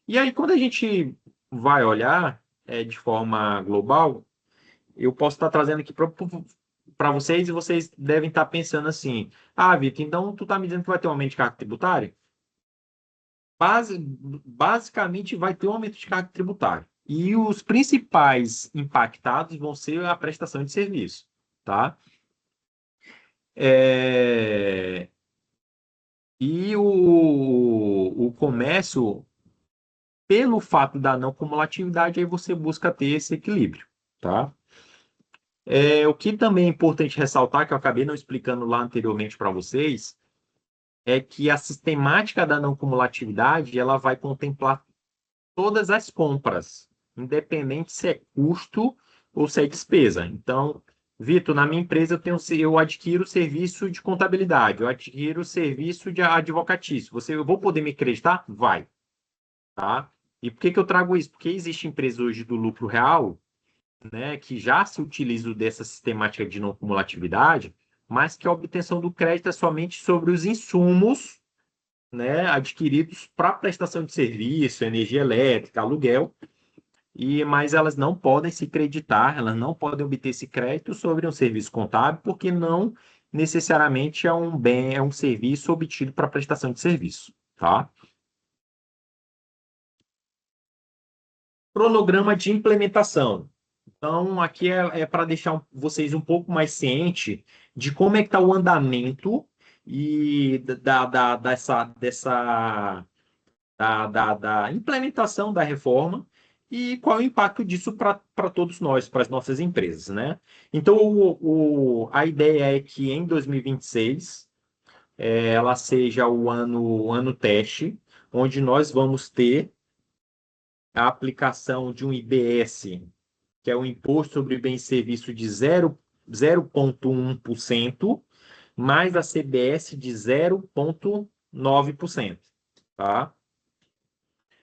A: E aí, quando a gente vai olhar de forma global, eu posso estar trazendo aqui para vocês e vocês devem estar pensando assim: Vitor, então tu está me dizendo que vai ter um aumento de carga tributária? Basicamente, vai ter um aumento de carga tributária. E os principais impactados vão ser a prestação de serviço, tá? É, E o comércio, pelo fato da não cumulatividade, aí você busca ter esse equilíbrio, tá? O que também é importante ressaltar, que eu acabei não explicando lá anteriormente para vocês, é que a sistemática da não cumulatividade ela vai contemplar todas as compras, independente se é custo ou se é despesa. Então, Vitor, na minha empresa eu adquiro serviço de contabilidade, eu adquiro serviço de advocatício. Eu vou poder me acreditar? Vai, tá? E por que eu trago isso? Porque existe empresa hoje do lucro real, né, que já se utilizam dessa sistemática de não cumulatividade, mas que a obtenção do crédito é somente sobre os insumos, né, adquiridos para prestação de serviço, energia elétrica, aluguel, mas elas não podem se creditar, elas não podem obter esse crédito sobre um serviço contábil, porque não necessariamente é um bem, é um serviço obtido para prestação de serviço, tá? Cronograma de implementação. Então, aqui é para deixar vocês um pouco mais cientes de como é que está o andamento e da implementação da reforma e qual é o impacto disso para todos nós, para as nossas empresas, né? Então, a ideia é que em 2026 ela seja o ano teste, onde nós vamos ter a aplicação de um IBS, que é o Imposto sobre Bens e Serviços de 0,1%, mais a CBS de 0,9%, tá?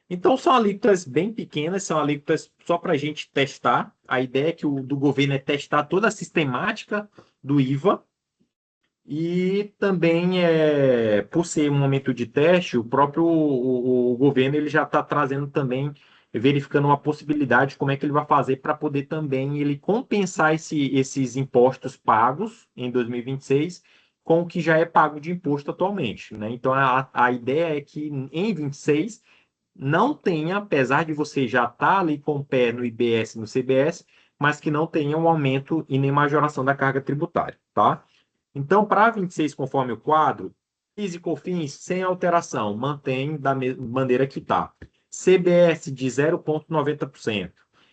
A: Então, são alíquotas bem pequenas, são alíquotas só para a gente testar. A ideia do governo é testar toda a sistemática do IVA. E também, por ser um momento de teste, o próprio o governo ele já está trazendo também, verificando uma possibilidade de como é que ele vai fazer para poder também ele compensar esses impostos pagos em 2026 com o que já é pago de imposto atualmente, né? Então, a ideia é que em 26 não tenha, apesar de você já estar ali com o pé no IBS e no CBS, mas que não tenha um aumento e nem majoração da carga tributária, tá? Então, para 26, conforme o quadro, PIS e COFINS sem alteração, mantém da maneira que está. CBS de 0,90%,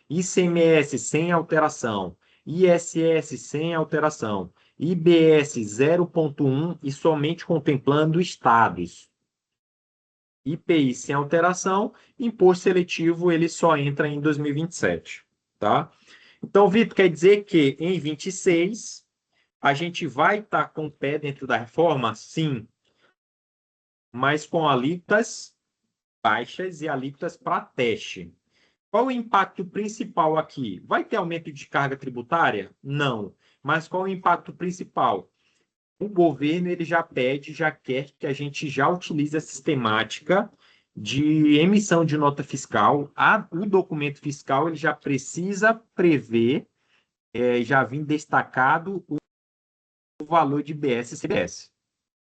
A: ICMS sem alteração, ISS sem alteração, IBS 0,1% e somente contemplando estados. IPI sem alteração, imposto seletivo ele só entra em 2027, tá? Então, Vitor, quer dizer que em 26 a gente vai estar com o pé dentro da reforma? Sim, mas com alíquotas baixas e alíquotas para teste. Qual o impacto principal aqui? Vai ter aumento de carga tributária? Não. Mas qual o impacto principal? O governo ele já pede, já quer que a gente já utilize a sistemática de emissão de nota fiscal. O documento fiscal ele já precisa prever, já vir destacado o valor de IBS e CBS.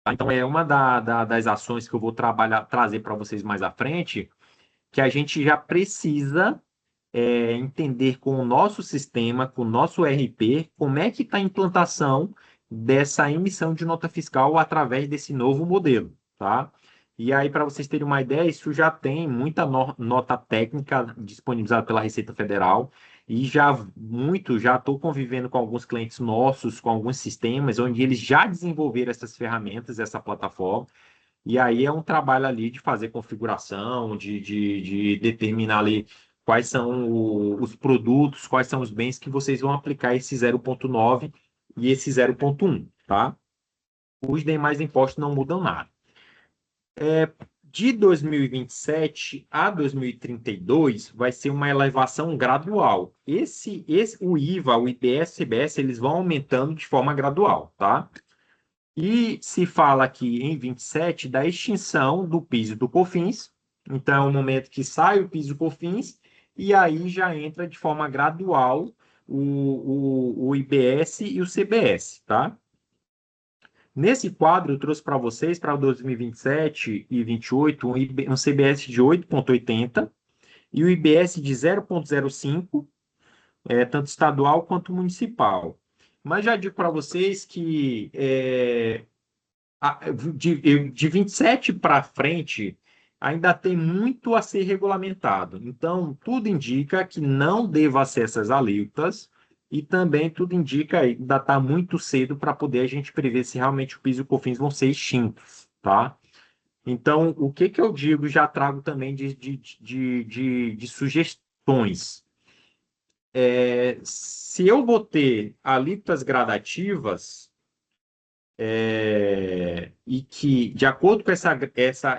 A: Então, é uma das ações que eu vou trazer para vocês mais à frente, que a gente já precisa entender com o nosso sistema, com o nosso RP, como é que está a implantação dessa emissão de nota fiscal através desse novo modelo, tá? E aí, para vocês terem uma ideia, isso já tem muita nota técnica disponibilizada pela Receita Federal e já estou convivendo com alguns clientes nossos, com alguns sistemas, onde eles já desenvolveram essas ferramentas, essa plataforma, e aí é um trabalho ali de fazer configuração, de determinar ali quais são os produtos, quais são os bens que vocês vão aplicar esse 0,9 e esse 0,1, tá? Os demais impostos não mudam nada. De 2027 a 2032 vai ser uma elevação gradual. O IVA, o IPS, CBS, eles vão aumentando de forma gradual, tá? E se fala aqui em 27 da extinção do PIS e do COFINS. Então, é o momento que sai o PIS e o COFINS, e aí já entra de forma gradual o IBS e o CBS, tá? Nesse quadro, eu trouxe para vocês, para 2027 e 2028, um CBS de 8,80 e o IBS de 0,05, tanto estadual quanto municipal. Mas já digo para vocês que de 27 para frente, ainda tem muito a ser regulamentado. Então, tudo indica que não deva ser essas alíquotas e também tudo indica que ainda está muito cedo para poder a gente prever se realmente o PIS e o COFINS vão ser extintos, tá? Então, o que eu digo, já trago também de sugestões. Se eu vou ter alíquotas gradativas, e que, de acordo com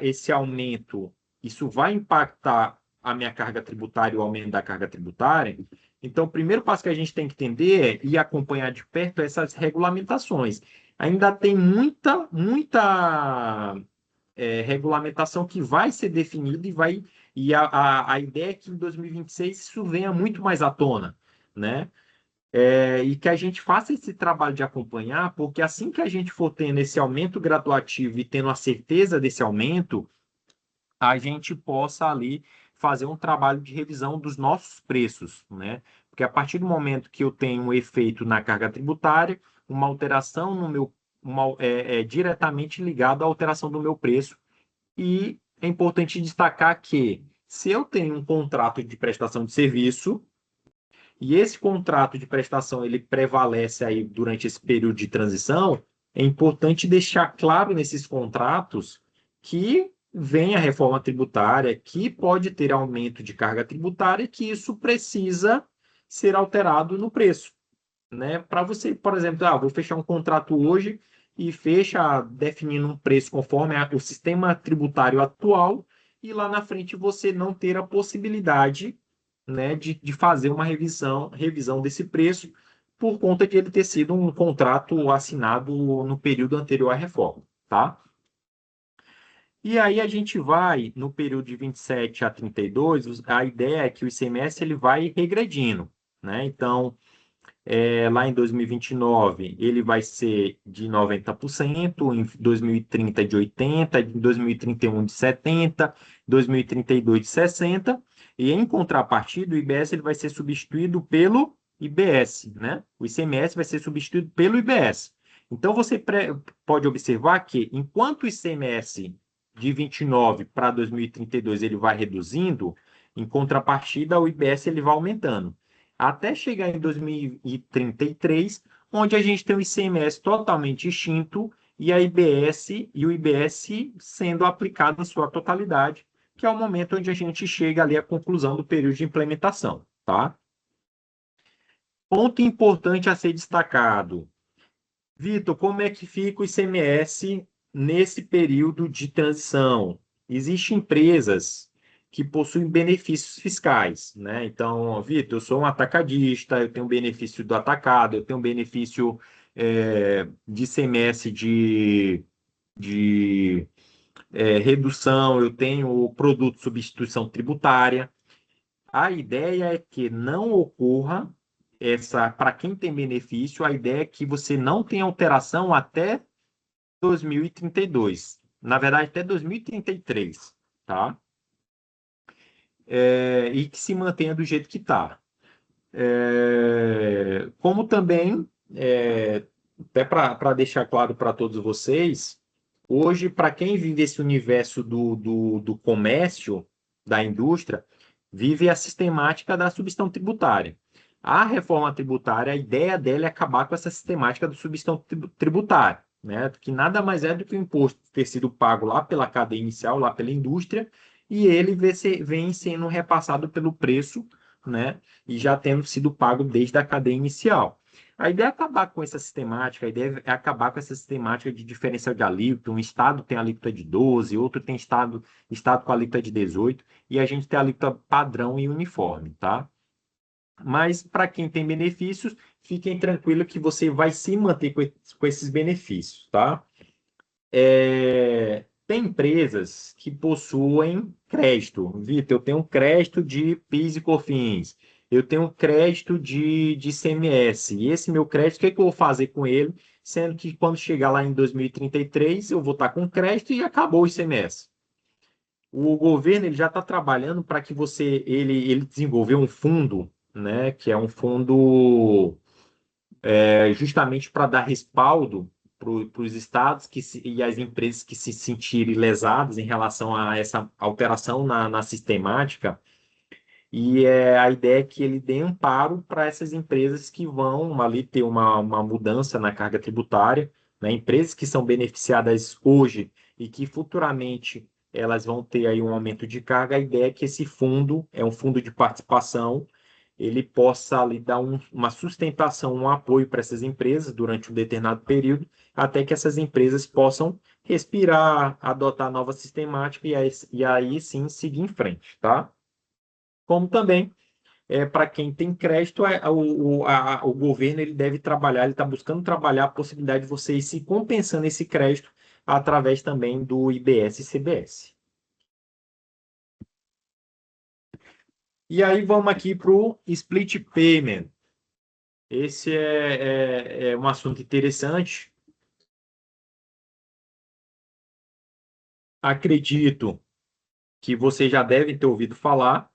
A: esse aumento, isso vai impactar a minha carga tributária, o aumento da carga tributária. Então, o primeiro passo que a gente tem que entender e acompanhar de perto essas regulamentações. Ainda tem muita regulamentação que vai ser definida e a ideia é que em 2026 isso venha muito mais à tona, né? E que a gente faça esse trabalho de acompanhar, porque assim que a gente for tendo esse aumento graduativo e tendo a certeza desse aumento, a gente possa ali fazer um trabalho de revisão dos nossos preços, né? Porque a partir do momento que eu tenho um efeito na carga tributária, uma alteração no meu, diretamente ligado à alteração do meu preço. E é importante destacar que se eu tenho um contrato de prestação de serviço, e esse contrato de prestação ele prevalece aí durante esse período de transição, é importante deixar claro nesses contratos que vem a reforma tributária, que pode ter aumento de carga tributária, que isso precisa ser alterado no preço, né? Para você, por exemplo, vou fechar um contrato hoje e fecha definindo um preço conforme o sistema tributário atual, e lá na frente você não ter a possibilidade, né, de fazer uma revisão desse preço por conta de ele ter sido um contrato assinado no período anterior à reforma, tá? E aí a gente vai, no período de 27 a 32, a ideia é que o ICMS ele vai regredindo, né? Então, lá em 2029, ele vai ser de 90%, em 2030 de 80%, em 2031 de 70%, 2032 de 60%, e em contrapartida, o IBS ele vai ser substituído pelo IBS, né? O ICMS vai ser substituído pelo IBS. Então, você pode observar que, enquanto o ICMS de 29 para 2032 ele vai reduzindo, em contrapartida, o IBS ele vai aumentando até chegar em 2033, onde a gente tem o ICMS totalmente extinto e a IBS e o IBS sendo aplicado em sua totalidade, que é o momento onde a gente chega ali à conclusão do período de implementação, tá? Ponto importante a ser destacado. Vitor, como é que fica o ICMS nesse período de transição? Existem empresas que possuem benefícios fiscais, né? Então, Vitor, eu sou um atacadista, eu tenho benefício do atacado, eu tenho benefício de ICMS de redução, eu tenho o produto de substituição tributária. A ideia é que não ocorra para quem tem benefício, a ideia é que você não tenha alteração até 2032. Na verdade, até 2033, tá? E que se mantenha do jeito que está. Como também, até para deixar claro para todos vocês, hoje, para quem vive esse universo do comércio, da indústria, vive a sistemática da substituição tributária. A reforma tributária, a ideia dela é acabar com essa sistemática da substituição tributária, né? Que nada mais é do que o imposto ter sido pago lá pela cadeia inicial, lá pela indústria, e ele vem sendo repassado pelo preço, né? E já tendo sido pago desde a cadeia inicial. A ideia é acabar com essa sistemática, a ideia é acabar com essa sistemática de diferencial de alíquota. Um estado tem alíquota de 12, outro tem estado com alíquota de 18, e a gente tem alíquota padrão e uniforme, tá? Mas para quem tem benefícios, fiquem tranquilos que você vai se manter com esses benefícios, tá? Tem empresas que possuem crédito. Vitor, eu tenho um crédito de PIS e COFINS. Eu tenho um crédito de ICMS. E esse meu crédito, o que é que eu vou fazer com ele? Sendo que quando chegar lá em 2033, eu vou estar com crédito e acabou o ICMS. O governo ele já está trabalhando para que ele desenvolveu um fundo, né, que é um fundo justamente para dar respaldo para os estados e as empresas que se sentirem lesadas em relação a essa alteração na sistemática. E a ideia é que ele dê amparo para essas empresas que vão ali ter uma mudança na carga tributária, né? Empresas que são beneficiadas hoje e que futuramente elas vão ter aí um aumento de carga. A ideia é que esse fundo é um fundo de participação, ele possa ali dar uma sustentação, um apoio para essas empresas durante um determinado período, até que essas empresas possam respirar, adotar nova sistemática e aí sim seguir em frente, tá? Como também para quem tem crédito, o governo ele deve trabalhar, ele está buscando trabalhar a possibilidade de você ir se compensando esse crédito através também do IBS e CBS. E aí vamos aqui para o split payment. Esse é um assunto interessante. Acredito que você já deve ter ouvido falar.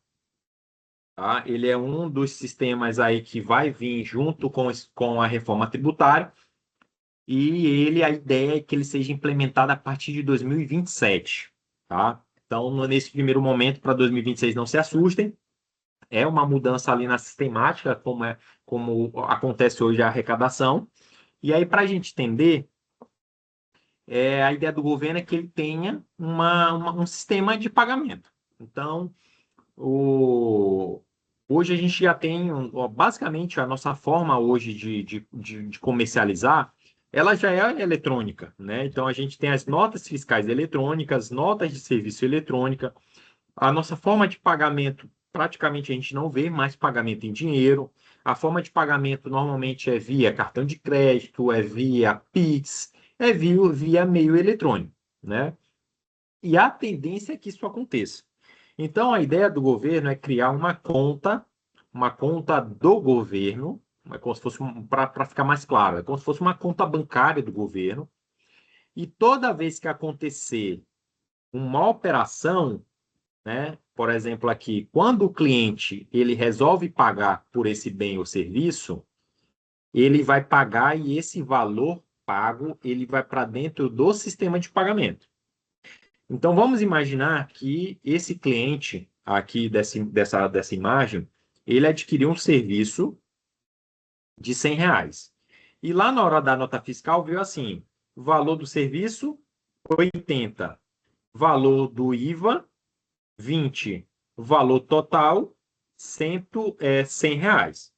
A: Tá? Ele é um dos sistemas aí que vai vir junto com a reforma tributária. E a ideia é que ele seja implementado a partir de 2027, tá? Então, nesse primeiro momento, para 2026, não se assustem. É uma mudança ali na sistemática, como acontece hoje a arrecadação. E aí, para a gente entender, a ideia do governo é que ele tenha um sistema de pagamento. Então, hoje a gente já tem, basicamente, a nossa forma hoje de comercializar, ela já é eletrônica, né? Então, a gente tem as notas fiscais eletrônicas, notas de serviço eletrônica, a nossa forma de pagamento, praticamente a gente não vê mais pagamento em dinheiro. A forma de pagamento normalmente é via cartão de crédito, é via Pix, é via meio eletrônico, né? E a tendência é que isso aconteça. Então, a ideia do governo é criar uma conta do governo, é como se fosse, para ficar mais claro, é como se fosse uma conta bancária do governo, e toda vez que acontecer uma operação, né? Por exemplo, aqui, quando o cliente ele resolve pagar por esse bem ou serviço, ele vai pagar e esse valor pago ele vai para dentro do sistema de pagamento. Então, vamos imaginar que esse cliente aqui dessa imagem, ele adquiriu um serviço de R$ 100. E lá na hora da nota fiscal viu assim, valor do serviço, 80. Valor do IVA, 20, valor total, 100, R$ 100,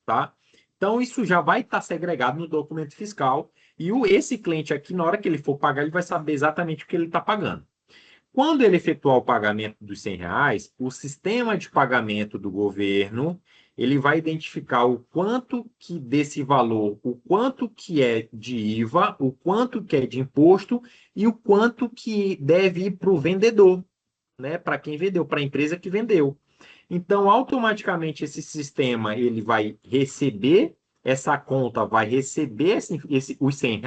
A: tá? Então, isso já vai estar segregado no documento fiscal e esse cliente aqui, na hora que ele for pagar, ele vai saber exatamente o que ele está pagando. Quando ele efetuar o pagamento dos R$ 100, o sistema de pagamento do governo, ele vai identificar o quanto que desse valor, o quanto que é de IVA, o quanto que é de imposto e o quanto que deve ir para o vendedor, né, para quem vendeu, para a empresa que vendeu. Então, automaticamente, esse sistema ele vai receber, essa conta vai receber os R$ 100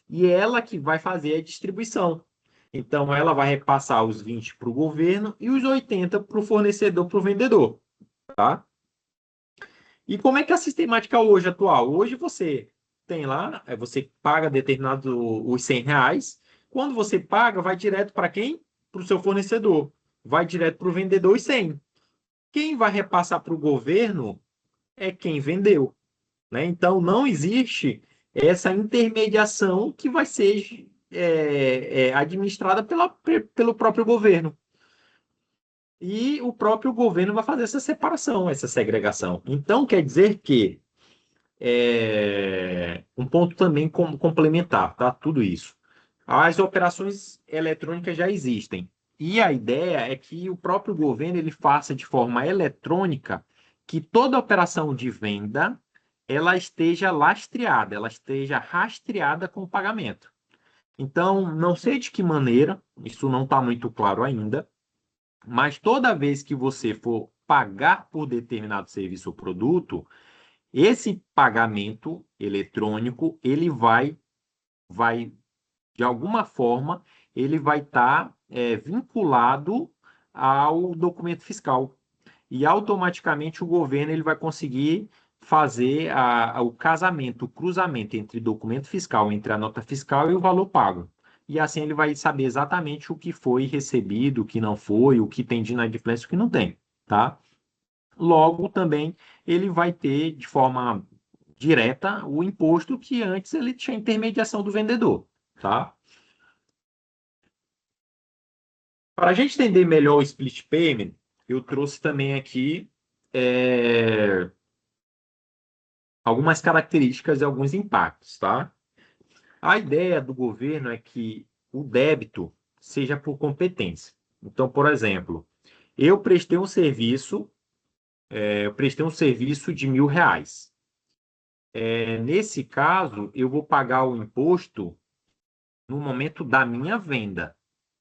A: e ela que vai fazer a distribuição. Então, ela vai repassar os 20 para o governo e os 80 para o fornecedor, para o vendedor. Tá? E como é que é a sistemática hoje, atual? Hoje você tem lá, você paga determinado os R$ 100. Quando você paga, vai direto para quem? Para o seu fornecedor. Vai direto para o vendedor os 100. Quem vai repassar para o governo é quem vendeu. Né? Então, não existe essa intermediação que vai ser administrada pelo próprio governo. E o próprio governo vai fazer essa separação, essa segregação. Então, quer dizer que um ponto também complementar, tá? Tudo isso. As operações eletrônicas já existem. E a ideia é que o próprio governo ele faça de forma eletrônica que toda operação de venda ela esteja lastreada, ela esteja rastreada com o pagamento. Então, não sei de que maneira, isso não está muito claro ainda, mas toda vez que você for pagar por determinado serviço ou produto, esse pagamento eletrônico, ele vai de alguma forma, ele vai estar vinculado ao documento fiscal. E automaticamente o governo ele vai conseguir fazer o casamento, o cruzamento entre documento fiscal, entre a nota fiscal e o valor pago. E assim ele vai saber exatamente o que foi recebido, o que não foi, o que tem de inadimplência e o que não tem, tá? Logo, também, ele vai ter de forma direta o imposto que antes ele tinha intermediação do vendedor, tá? Para a gente entender melhor o split payment, eu trouxe também aqui algumas características e alguns impactos, tá? A ideia do governo é que o débito seja por competência. Então, por exemplo, eu prestei um serviço, de R$ 1.000. Nesse caso, eu vou pagar o imposto no momento da minha venda,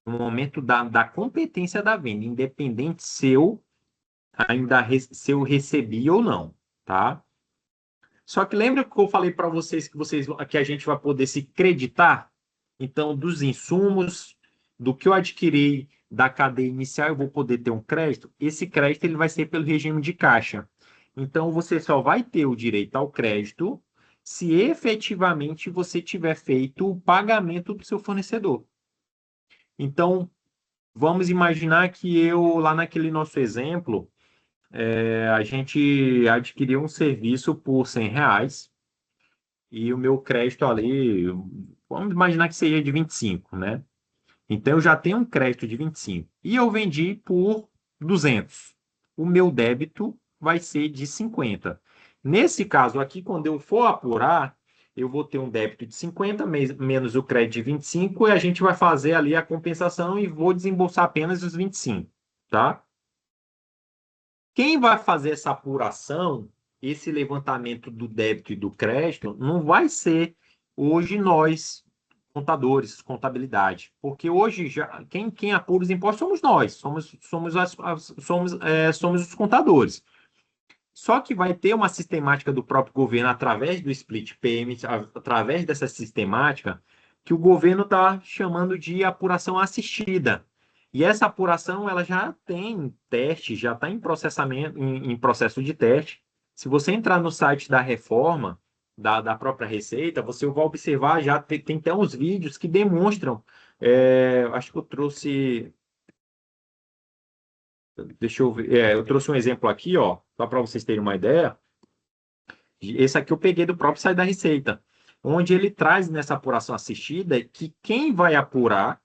A: no momento da competência da venda, independente se eu recebi ou não, tá? Só que lembra que eu falei para vocês que a gente vai poder se creditar? Então, dos insumos, do que eu adquiri da cadeia inicial, eu vou poder ter um crédito. Esse crédito ele vai ser pelo regime de caixa. Então, você só vai ter o direito ao crédito se efetivamente você tiver feito o pagamento do seu fornecedor. Então, vamos imaginar que lá naquele nosso exemplo, a gente adquiriu um serviço por R$ 100 e o meu crédito ali, vamos imaginar que seja de 25, né? Então, eu já tenho um crédito de 25 e eu vendi por 200. O meu débito vai ser de 50. Nesse caso aqui, quando eu for apurar, eu vou ter um débito de 50 menos o crédito de 25 e a gente vai fazer ali a compensação e vou desembolsar apenas os 25, tá? Quem vai fazer essa apuração, esse levantamento do débito e do crédito, não vai ser hoje nós, contadores, contabilidade, porque hoje já quem apura os impostos somos nós, somos os contadores. Só que vai ter uma sistemática do próprio governo através do split payment, através dessa sistemática, que o governo está chamando de apuração assistida. E essa apuração ela já tem teste, já está em processamento, em processo de teste. Se você entrar no site da reforma, da própria Receita, você vai observar, já tem até uns vídeos que demonstram. Acho que eu trouxe. Deixa eu ver. Eu trouxe um exemplo aqui, ó, só para vocês terem uma ideia. Esse aqui eu peguei do próprio site da Receita, onde ele traz nessa apuração assistida que quem vai apurar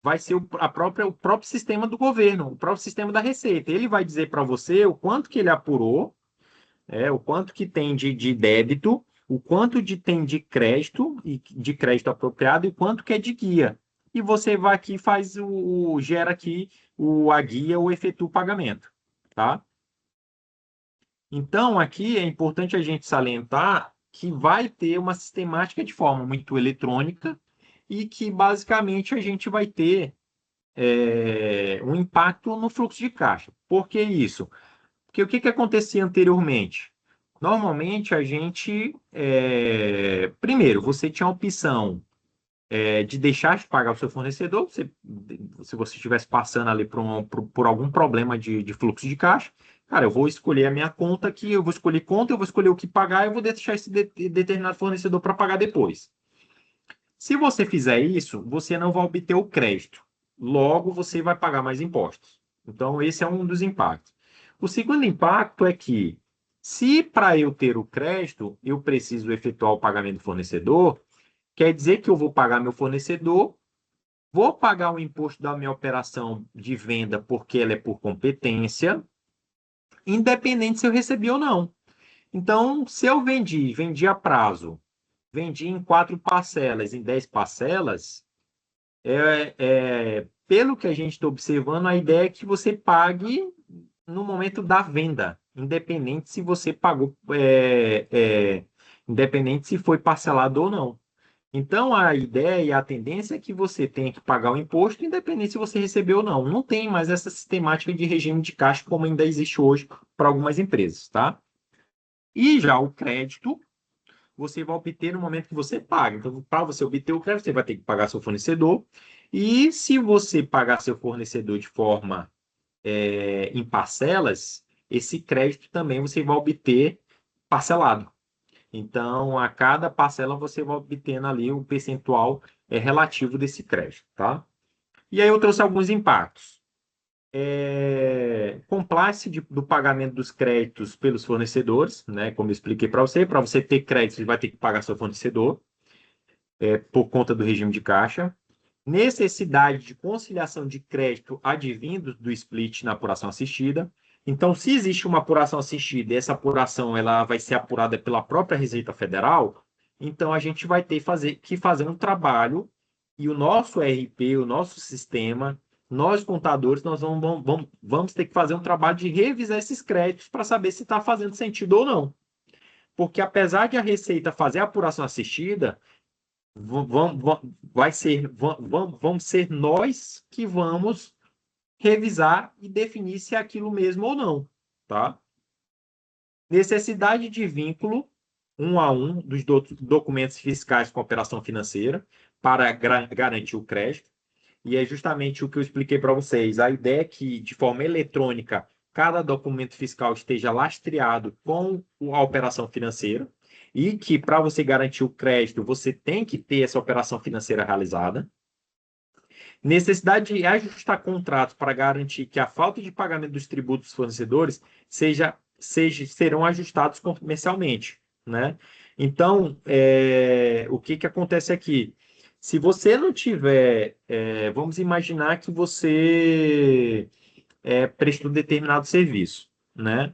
A: vai ser o próprio sistema do governo, o próprio sistema da Receita. Ele vai dizer para você o quanto que ele apurou, o quanto que tem de débito, o quanto tem de crédito, e de crédito apropriado, e o quanto que é de guia. E você vai aqui e gera aqui a guia ou efetua o pagamento, tá? Então, aqui é importante a gente salientar que vai ter uma sistemática de forma muito eletrônica e que, basicamente, a gente vai ter um impacto no fluxo de caixa. Por que isso? Porque o que acontecia anteriormente? Normalmente, a gente... primeiro, você tinha a opção de deixar de pagar o seu fornecedor, se você estivesse passando ali por algum problema de fluxo de caixa, cara, eu vou escolher a minha conta aqui, eu vou escolher conta, eu vou escolher o que pagar, eu vou deixar esse determinado fornecedor para pagar depois. Se você fizer isso, você não vai obter o crédito. Logo, você vai pagar mais impostos. Então, esse é um dos impactos. O segundo impacto é que, se para eu ter o crédito, eu preciso efetuar o pagamento do fornecedor, quer dizer que eu vou pagar meu fornecedor, vou pagar o imposto da minha operação de venda porque ela é por competência, independente se eu recebi ou não. Então, se eu vendi a prazo, vendi em 4 parcelas, em 10 parcelas, pelo que a gente está observando, a ideia é que você pague no momento da venda, independente se você pagou, independente se foi parcelado ou não. Então, a ideia e a tendência é que você tenha que pagar o imposto, independente se você recebeu ou não. Não tem mais essa sistemática de regime de caixa como ainda existe hoje para algumas empresas, tá? E já o crédito, você vai obter no momento que você paga. Então, para você obter o crédito, você vai ter que pagar seu fornecedor. E se você pagar seu fornecedor de forma em parcelas, esse crédito também você vai obter parcelado. Então, a cada parcela você vai obtendo ali o percentual relativo desse crédito, tá? E aí eu trouxe alguns impactos. Compliance do pagamento dos créditos pelos fornecedores, né? Como eu expliquei para você ter crédito, você vai ter que pagar seu fornecedor, por conta do regime de caixa. Necessidade de conciliação de crédito advindos do split na apuração assistida. Então, se existe uma apuração assistida e essa apuração ela vai ser apurada pela própria Receita Federal, então a gente vai ter que fazer um trabalho e o nosso RP, o nosso sistema, nós contadores, nós vamos ter que fazer um trabalho de revisar esses créditos para saber se está fazendo sentido ou não. Porque apesar de a Receita fazer a apuração assistida, vamos ser nós que vamos revisar e definir se é aquilo mesmo ou não, tá? Necessidade de vínculo um a um dos documentos fiscais com a operação financeira para garantir o crédito. E é justamente o que eu expliquei para vocês. A ideia é que, de forma eletrônica, cada documento fiscal esteja lastreado com a operação financeira e que, para você garantir o crédito, você tem que ter essa operação financeira realizada. Necessidade de ajustar contratos para garantir que a falta de pagamento dos tributos dos fornecedores serão ajustados comercialmente, né? Então, o que que acontece aqui? Se você não tiver, vamos imaginar que você prestou determinado serviço, né?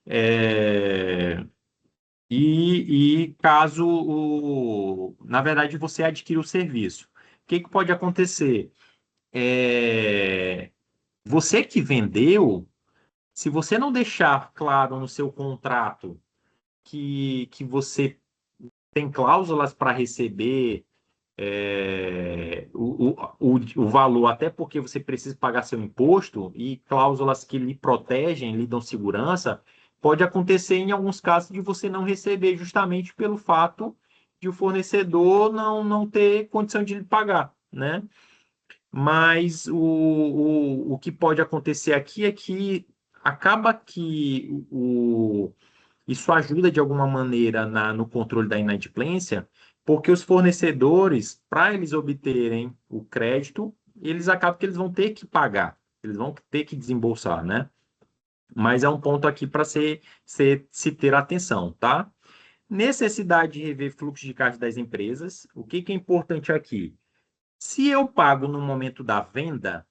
A: É, e caso, na verdade, você adquira o serviço, o que que pode acontecer? É, você que vendeu, se você não deixar claro no seu contrato que você tem cláusulas para receber o valor, até porque você precisa pagar seu imposto, e cláusulas que lhe protegem, lhe dão segurança, pode acontecer em alguns casos de você não receber, justamente pelo fato de o fornecedor não ter condição de lhe pagar, né? Mas o que pode acontecer aqui é que acaba que isso ajuda de alguma maneira no controle da inadimplência, porque os fornecedores, para eles obterem o crédito, eles acabam que eles vão ter que pagar, eles vão ter que desembolsar, né? Mas é um ponto aqui para se ter atenção, tá? Necessidade de rever fluxo de caixa das empresas. O que que é importante aqui? Se eu pago no momento da venda,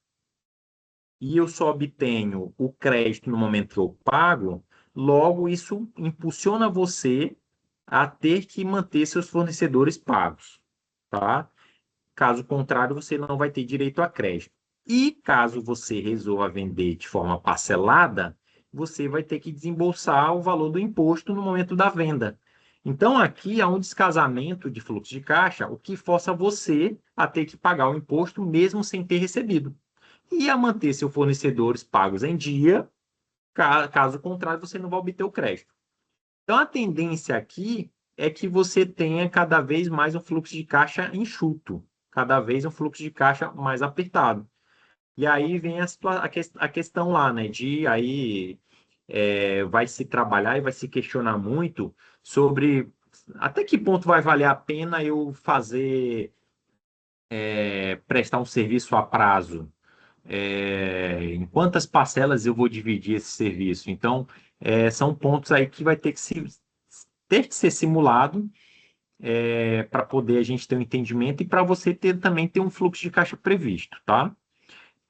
A: e eu só obtenho o crédito no momento que eu pago, logo isso impulsiona você a ter que manter seus fornecedores pagos, tá? Caso contrário, você não vai ter direito a crédito. E caso você resolva vender de forma parcelada, você vai ter que desembolsar o valor do imposto no momento da venda. Então, aqui há um descasamento de fluxo de caixa, o que força você a ter que pagar o imposto mesmo sem ter recebido e a manter seus fornecedores pagos em dia, caso contrário, você não vai obter o crédito. Então, a tendência aqui é que você tenha cada vez mais um fluxo de caixa enxuto, cada vez um fluxo de caixa mais apertado. E aí vem a questão lá, né, de aí vai se trabalhar e vai se questionar muito sobre até que ponto vai valer a pena eu prestar um serviço a prazo, em quantas parcelas eu vou dividir esse serviço. Então, são pontos aí que vai ter que ser simulado para poder a gente ter um entendimento e para você também ter um fluxo de caixa previsto, tá?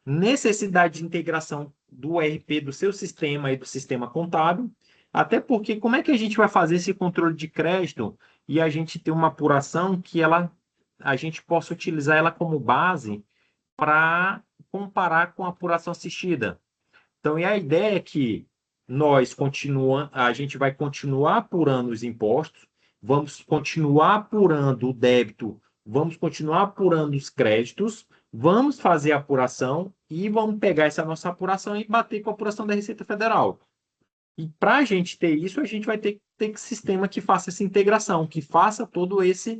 A: Necessidade de integração do ERP do seu sistema e do sistema contábil, até porque como é que a gente vai fazer esse controle de crédito e a gente ter uma apuração que a gente possa utilizar ela como base para comparar com a apuração assistida. Então, e a ideia é que a gente vai continuar apurando os impostos, vamos continuar apurando o débito, vamos continuar apurando os créditos, vamos fazer a apuração e vamos pegar essa nossa apuração e bater com a apuração da Receita Federal. E para a gente ter isso, a gente vai ter que sistema que faça essa integração, que faça todo essa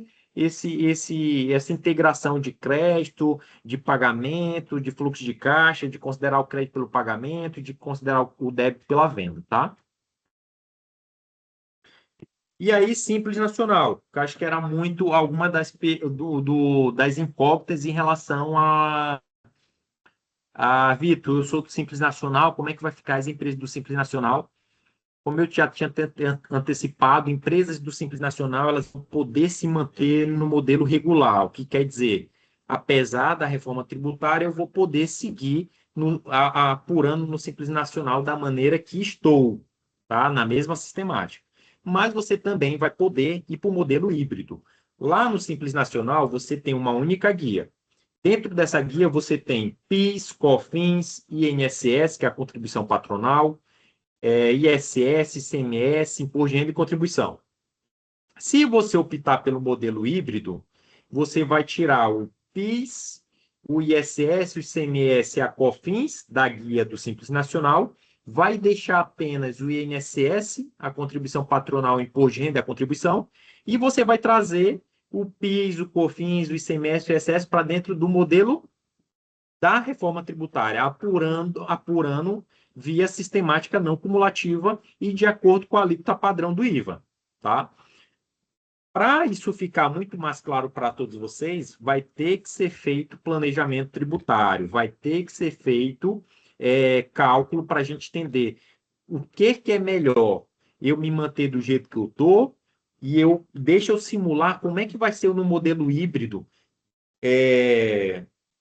A: integração de crédito, de pagamento, de fluxo de caixa, de considerar o crédito pelo pagamento, de considerar o débito pela venda, tá? E aí, Simples Nacional, que eu acho que era muito alguma das incógnitas em relação a Vitor, eu sou do Simples Nacional, como é que vai ficar as empresas do Simples Nacional? Como eu já tinha antecipado, empresas do Simples Nacional elas vão poder se manter no modelo regular, o que quer dizer, apesar da reforma tributária, eu vou poder seguir apurando no Simples Nacional da maneira que estou, tá? Na mesma sistemática. Mas você também vai poder ir para o modelo híbrido. Lá no Simples Nacional, você tem uma única guia. Dentro dessa guia, você tem PIS, COFINS, INSS, que é a contribuição patronal, ISS, ICMS, Imposto de Renda e Contribuição. Se você optar pelo modelo híbrido, você vai tirar o PIS, o ISS, o ICMS e a COFINS da guia do Simples Nacional, vai deixar apenas o INSS, a contribuição patronal, o Imposto de Renda e a contribuição, e você vai trazer o PIS, o COFINS, o ICMS e o ISS para dentro do modelo da reforma tributária, apurando via sistemática não cumulativa e de acordo com a alíquota padrão do IVA, tá? Para isso ficar muito mais claro para todos vocês, vai ter que ser feito planejamento tributário, vai ter que ser feito cálculo para a gente entender o que é melhor eu me manter do jeito que eu estou deixa eu simular como é que vai ser no modelo híbrido.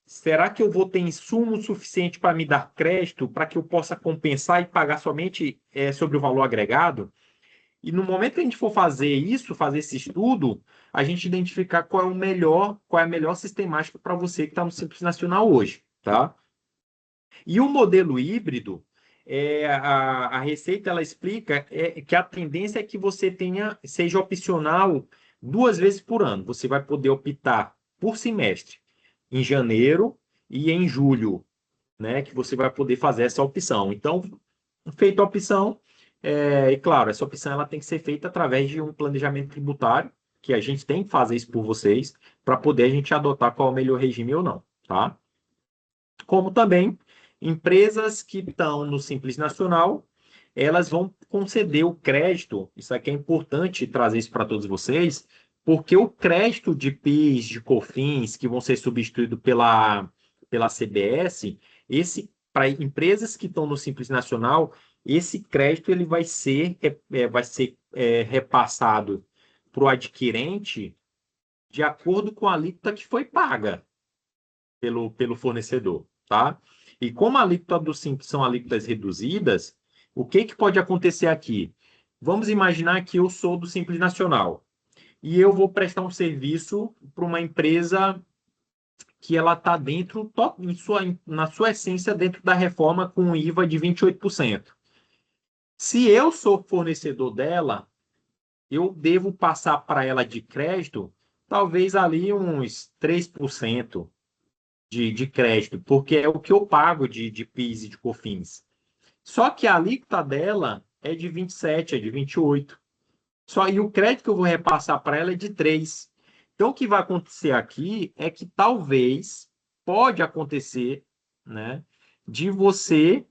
A: Será que eu vou ter insumo suficiente para me dar crédito para que eu possa compensar e pagar somente sobre o valor agregado? E no momento que a gente for fazer isso, fazer esse estudo, a gente identificar qual é a melhor sistemática para você que está no Simples Nacional hoje, tá? E o modelo híbrido, a Receita ela explica que a tendência é que você seja opcional 2 vezes por ano. Você vai poder optar por semestre, em janeiro e em julho, né? Que você vai poder fazer essa opção. Então, feita a opção, e claro, essa opção ela tem que ser feita através de um planejamento tributário, que a gente tem que fazer isso por vocês, para poder a gente adotar qual é o melhor regime ou não, tá? Como também empresas que estão no Simples Nacional, elas vão conceder o crédito. Isso aqui é importante trazer isso para todos vocês, porque o crédito de PIS, de COFINS, que vão ser substituídos pela CBS, esse para empresas que estão no Simples Nacional, esse crédito ele vai ser repassado para o adquirente de acordo com a alíquota que foi paga pelo fornecedor, tá? E como a alíquota do Simples são alíquotas reduzidas, o que que pode acontecer aqui? Vamos imaginar que eu sou do Simples Nacional e eu vou prestar um serviço para uma empresa que ela está dentro, na sua essência, dentro da reforma com um IVA de 28%. Se eu sou fornecedor dela, eu devo passar para ela de crédito, talvez ali uns 3%, de crédito, porque é o que eu pago de PIS e de COFINS. Só que a alíquota dela é de 27, é de 28. E o crédito que eu vou repassar para ela é de 3. Então, o que vai acontecer aqui é que talvez, pode acontecer, né, de você,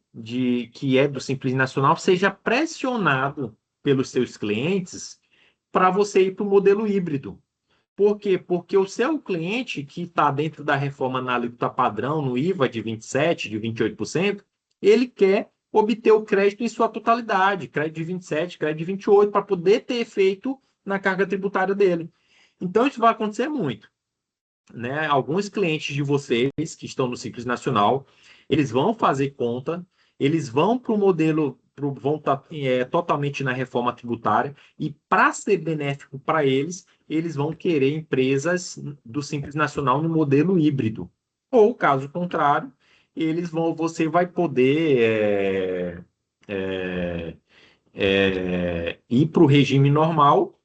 A: que é do Simples Nacional, seja pressionado pelos seus clientes para você ir para o modelo híbrido. Por quê? Porque o seu cliente que está dentro da reforma na alíquota padrão, no IVA de 27%, de 28%, ele quer obter o crédito em sua totalidade, crédito de 27%, crédito de 28%, para poder ter efeito na carga tributária dele. Então, isso vai acontecer muito, né? Alguns clientes de vocês que estão no Simples Nacional, eles vão fazer conta, eles vão para o modelo, vão estar totalmente na reforma tributária, e para ser benéfico para eles, eles vão querer empresas do Simples Nacional no modelo híbrido. Ou, caso contrário, você vai poder ir para o regime normal,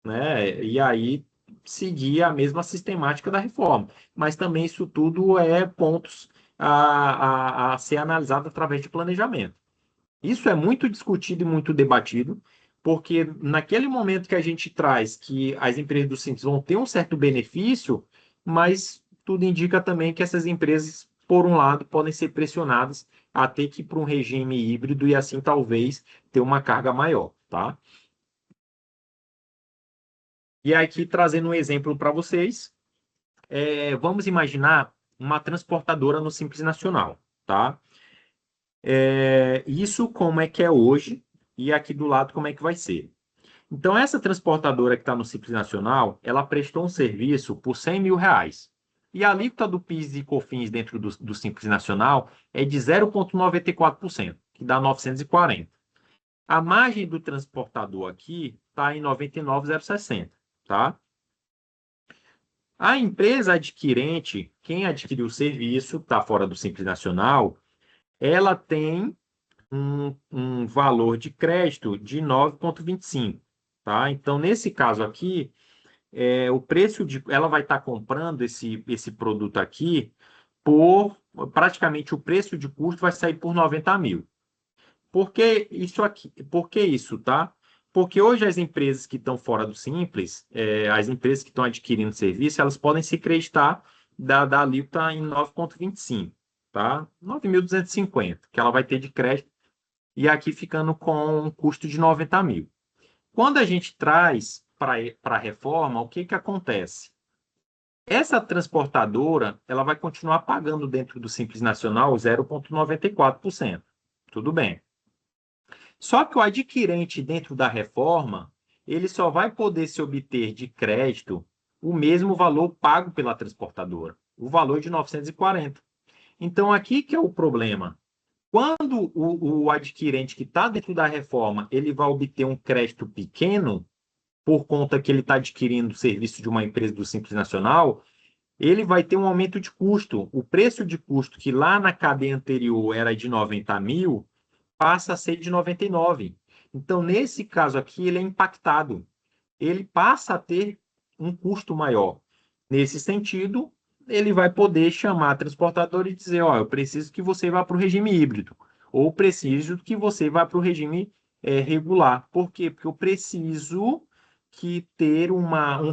A: né? E aí seguir a mesma sistemática da reforma. Mas também isso tudo é pontos a ser analisado através de planejamento. Isso é muito discutido e muito debatido, porque naquele momento que a gente traz que as empresas do Simples vão ter um certo benefício, mas tudo indica também que essas empresas, por um lado, podem ser pressionadas a ter que ir para um regime híbrido e assim talvez ter uma carga maior, tá? E aqui trazendo um exemplo para vocês, vamos imaginar uma transportadora no Simples Nacional, tá? Isso como é que é hoje e aqui do lado como é que vai ser. Então, essa transportadora que está no Simples Nacional, ela prestou um serviço por R$ 100.000. E a alíquota do PIS e COFINS dentro do Simples Nacional é de 0,94%, que dá 940. A margem do transportador aqui está em 99,060, tá? A empresa adquirente, quem adquiriu o serviço, está fora do Simples Nacional, ela tem um valor de crédito de 9,25, tá? Então, nesse caso aqui, o preço ela vai estar comprando esse produto aqui por praticamente o preço de custo vai sair por 90 mil. Por que isso aqui? Por que isso, tá? Porque hoje as empresas que estão fora do Simples, as empresas que estão adquirindo serviço, elas podem se creditar da alíquota em 9,25, tá? 9.250, que ela vai ter de crédito, e aqui ficando com um custo de 90 mil. Quando a gente traz para a reforma, o que que acontece? Essa transportadora, ela vai continuar pagando dentro do Simples Nacional 0,94%. Tudo bem. Só que o adquirente dentro da reforma, ele só vai poder se obter de crédito o mesmo valor pago pela transportadora, o valor de 940. Então, aqui que é o problema. Quando o adquirente que está dentro da reforma, ele vai obter um crédito pequeno, por conta que ele está adquirindo o serviço de uma empresa do Simples Nacional, ele vai ter um aumento de custo. O preço de custo, que lá na cadeia anterior era de 90 mil, passa a ser de 99. Então, nesse caso aqui, ele é impactado. Ele passa a ter um custo maior. Nesse sentido, ele vai poder chamar a transportadora e dizer: ó, eu preciso que você vá para o regime híbrido, ou preciso que você vá para o regime regular. Por quê? Porque eu preciso que ter um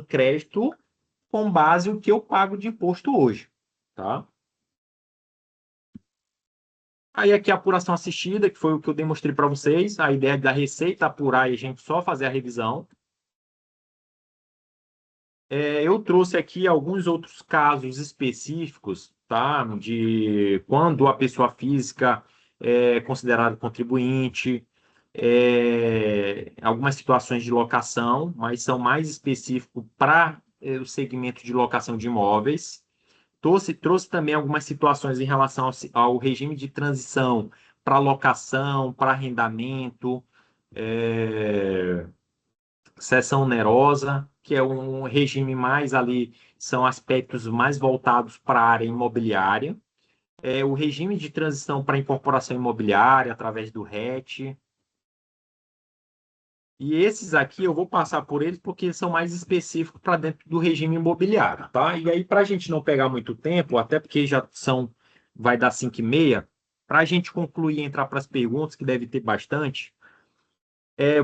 A: crédito com base no que eu pago de imposto hoje, tá? Aí aqui a apuração assistida, que foi o que eu demonstrei para vocês, a ideia da Receita apurar e a gente só fazer a revisão. Eu trouxe aqui alguns outros casos específicos, tá? De quando a pessoa física é considerada contribuinte, algumas situações de locação, mas são mais específicos para o segmento de locação de imóveis. Trouxe também algumas situações em relação ao regime de transição para locação, para arrendamento, seção onerosa, que é um regime mais ali, são aspectos mais voltados para a área imobiliária. O regime de transição para incorporação imobiliária, através do RET. E esses aqui eu vou passar por eles porque eles são mais específicos para dentro do regime imobiliário, tá? E aí, para a gente não pegar muito tempo, até porque já vai dar 5h30, para a gente concluir e entrar para as perguntas, que deve ter bastante,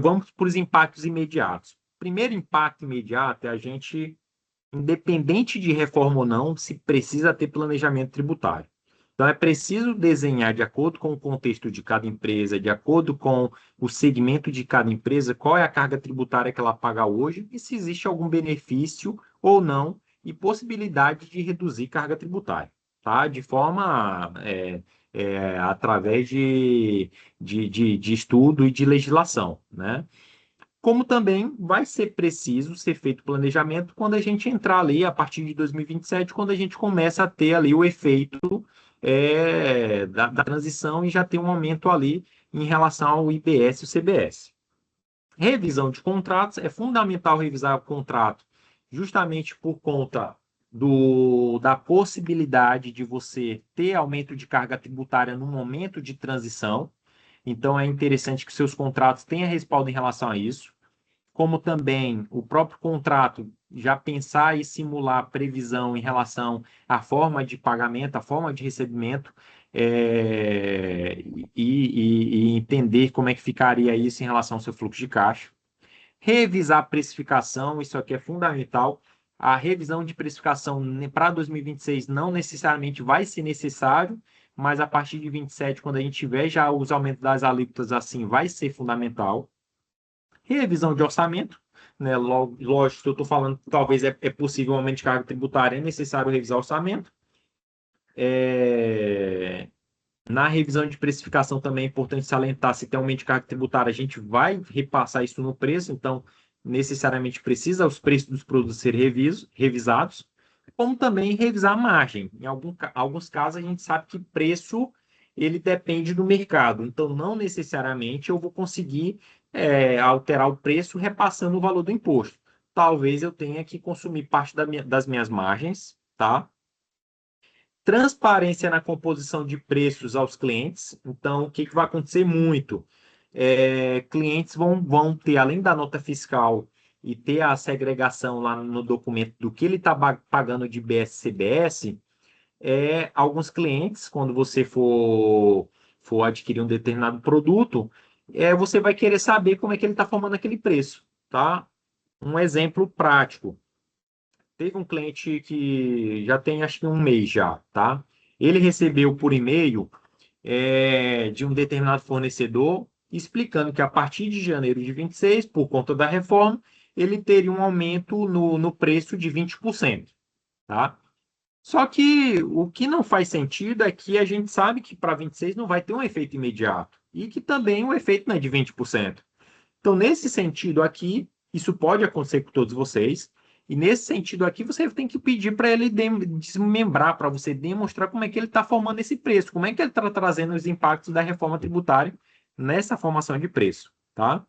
A: vamos para os impactos imediatos. Primeiro impacto imediato é a gente, independente de reforma ou não, se precisa ter planejamento tributário. Então, é preciso desenhar de acordo com o contexto de cada empresa, de acordo com o segmento de cada empresa, qual é a carga tributária que ela paga hoje e se existe algum benefício ou não e possibilidade de reduzir carga tributária, tá? De forma através de estudo e de legislação, né? Como também vai ser preciso ser feito planejamento quando a gente entrar ali a partir de 2027, quando a gente começa a ter ali o efeito da transição e já ter um aumento ali em relação ao IBS e o CBS. Revisão de contratos, é fundamental revisar o contrato justamente por conta da possibilidade de você ter aumento de carga tributária no momento de transição. Então, é interessante que seus contratos tenham respaldo em relação a isso, como também o próprio contrato já pensar e simular a previsão em relação à forma de pagamento, à forma de recebimento, e entender como é que ficaria isso em relação ao seu fluxo de caixa. Revisar a precificação, isso aqui é fundamental. A revisão de precificação para 2026 não necessariamente vai ser necessário, mas a partir de 27, quando a gente tiver já os aumentos das alíquotas assim, vai ser fundamental. Revisão de orçamento, né? Lógico que eu estou falando que talvez é possível um aumento de carga tributária, é necessário revisar o orçamento. Na revisão de precificação também é importante salientar, se tem aumento de carga tributária, a gente vai repassar isso no preço, então necessariamente precisa os preços dos produtos serem revisados, como também revisar a margem. Em alguns casos a gente sabe que preço ele depende do mercado, então não necessariamente eu vou conseguir alterar o preço repassando o valor do imposto. Talvez eu tenha que consumir parte das minhas margens, tá? Transparência na composição de preços aos clientes. Então, o que vai acontecer muito? Clientes vão ter, além da nota fiscal e ter a segregação lá no documento do que ele está pagando de BS-CBS, alguns clientes, quando você for adquirir um determinado produto, você vai querer saber como é que ele está formando aquele preço, tá? Um exemplo prático. Teve um cliente que já tem acho que um mês já, tá? Ele recebeu por e-mail de um determinado fornecedor explicando que a partir de janeiro de 26, por conta da reforma, ele teria um aumento no preço de 20%, tá? Só que o que não faz sentido é que a gente sabe que para 26 não vai ter um efeito imediato e que também o efeito não é de 20%. Então, nesse sentido aqui, Isso pode acontecer com todos vocês. E nesse sentido aqui, você tem que pedir para ele desmembrar, para você demonstrar como é que ele está formando esse preço, como é que ele está trazendo os impactos da reforma tributária nessa formação de preço, tá?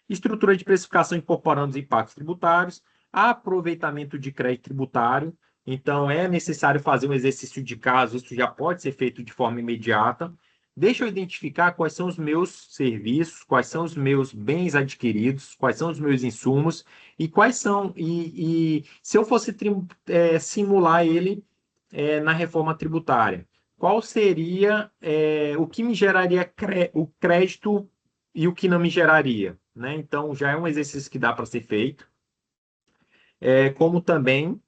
A: Estrutura de precificação incorporando os impactos tributários, aproveitamento de crédito tributário. Então, é necessário fazer um exercício de caso, isso já pode ser feito de forma imediata. Deixa eu identificar quais são os meus serviços, quais são os meus bens adquiridos, quais são os meus insumos e quais são. E se eu fosse simular ele na reforma tributária, qual seria o que me geraria o crédito e o que não me geraria, né? Então, já é um exercício que dá para ser feito. Como também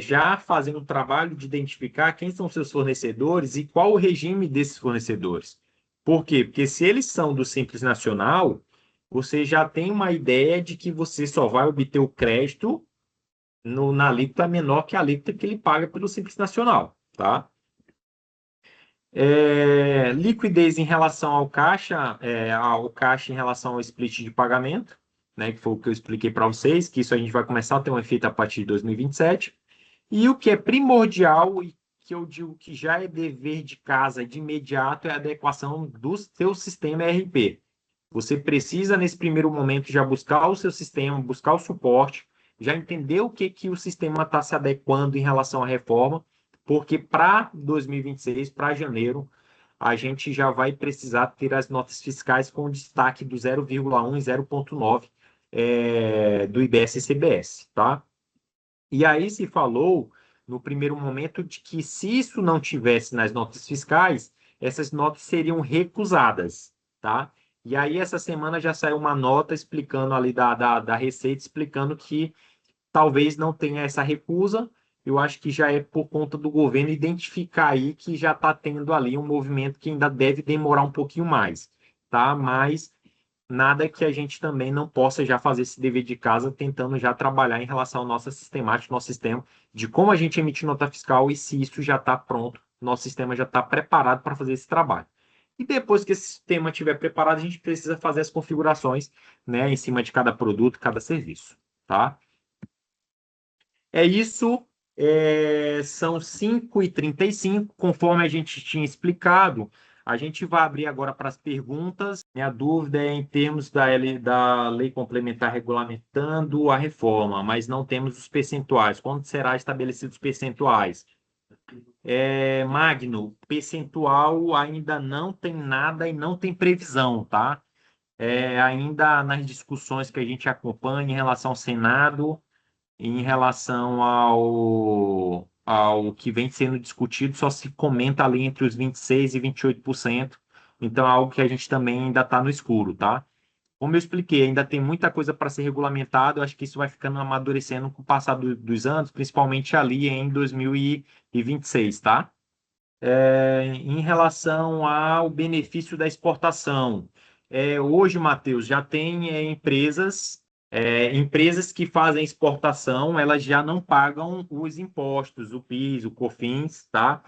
A: já fazendo um trabalho de identificar quem são seus fornecedores e qual o regime desses fornecedores. Por quê? Porque se eles são do Simples Nacional, você já tem uma ideia de que você só vai obter o crédito na alíquota menor que a alíquota que ele paga pelo Simples Nacional, tá? Liquidez em relação ao caixa em relação ao split de pagamento, né, que foi o que eu expliquei para vocês, que isso a gente vai começar a ter um efeito a partir de 2027. E o que é primordial e que eu digo que já é dever de casa de imediato é a adequação do seu sistema ERP. Você precisa, nesse primeiro momento, já buscar o seu sistema, buscar o suporte, já entender o que o sistema está se adequando em relação à reforma, porque para 2026, para janeiro, a gente já vai precisar ter as notas fiscais com destaque do 0,1 e 0,9 do IBS e CBS, tá? E aí se falou, no primeiro momento, de que se isso não tivesse nas notas fiscais, essas notas seriam recusadas, tá? E aí essa semana já saiu uma nota explicando ali da Receita, explicando que talvez não tenha essa recusa. Eu acho que já é por conta do governo identificar aí que já está tendo ali um movimento que ainda deve demorar um pouquinho mais, tá? Mas nada que a gente também não possa já fazer esse dever de casa, tentando já trabalhar em relação ao nosso sistemático, nosso sistema, de como a gente emite nota fiscal e se isso já está pronto, nosso sistema já está preparado para fazer esse trabalho. E depois que esse sistema estiver preparado, a gente precisa fazer as configurações, né, em cima de cada produto, cada serviço, tá? É isso. São 5h35, conforme a gente tinha explicado. A gente vai abrir agora para as perguntas. Minha dúvida é em termos da lei complementar regulamentando a reforma, mas não temos os percentuais. Quando será estabelecidos os percentuais? Magno, percentual ainda não tem nada e não tem previsão, tá? Ainda nas discussões que a gente acompanha em relação ao Senado, em relação ao que vem sendo discutido, só se comenta ali entre os 26% e 28%. Então, é algo que a gente também ainda está no escuro, tá? Como eu expliquei, ainda tem muita coisa para ser regulamentado. Eu acho que isso vai ficando amadurecendo com o passar dos anos, principalmente ali em 2026, tá? Em relação ao benefício da exportação. Hoje, Matheus, já tem empresas que fazem exportação, elas já não pagam os impostos, o PIS, o COFINS, tá?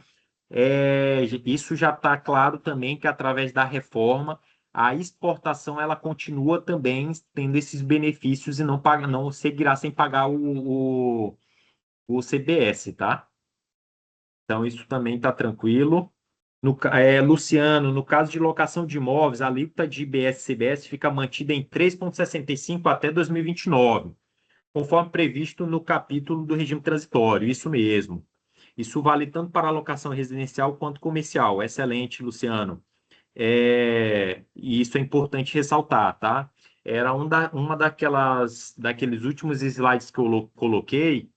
A: Isso já está claro também que através da reforma a exportação ela continua também tendo esses benefícios e não seguirá sem pagar o CBS, tá? Então isso também está tranquilo. Luciano, no caso de locação de imóveis, a alíquota de IBS-CBS fica mantida em 3,65 até 2029, conforme previsto no capítulo do regime transitório. Isso mesmo. Isso vale tanto para a locação residencial quanto comercial. Excelente, Luciano. E isso é importante ressaltar, tá? Era uma daqueles últimos slides que eu coloquei,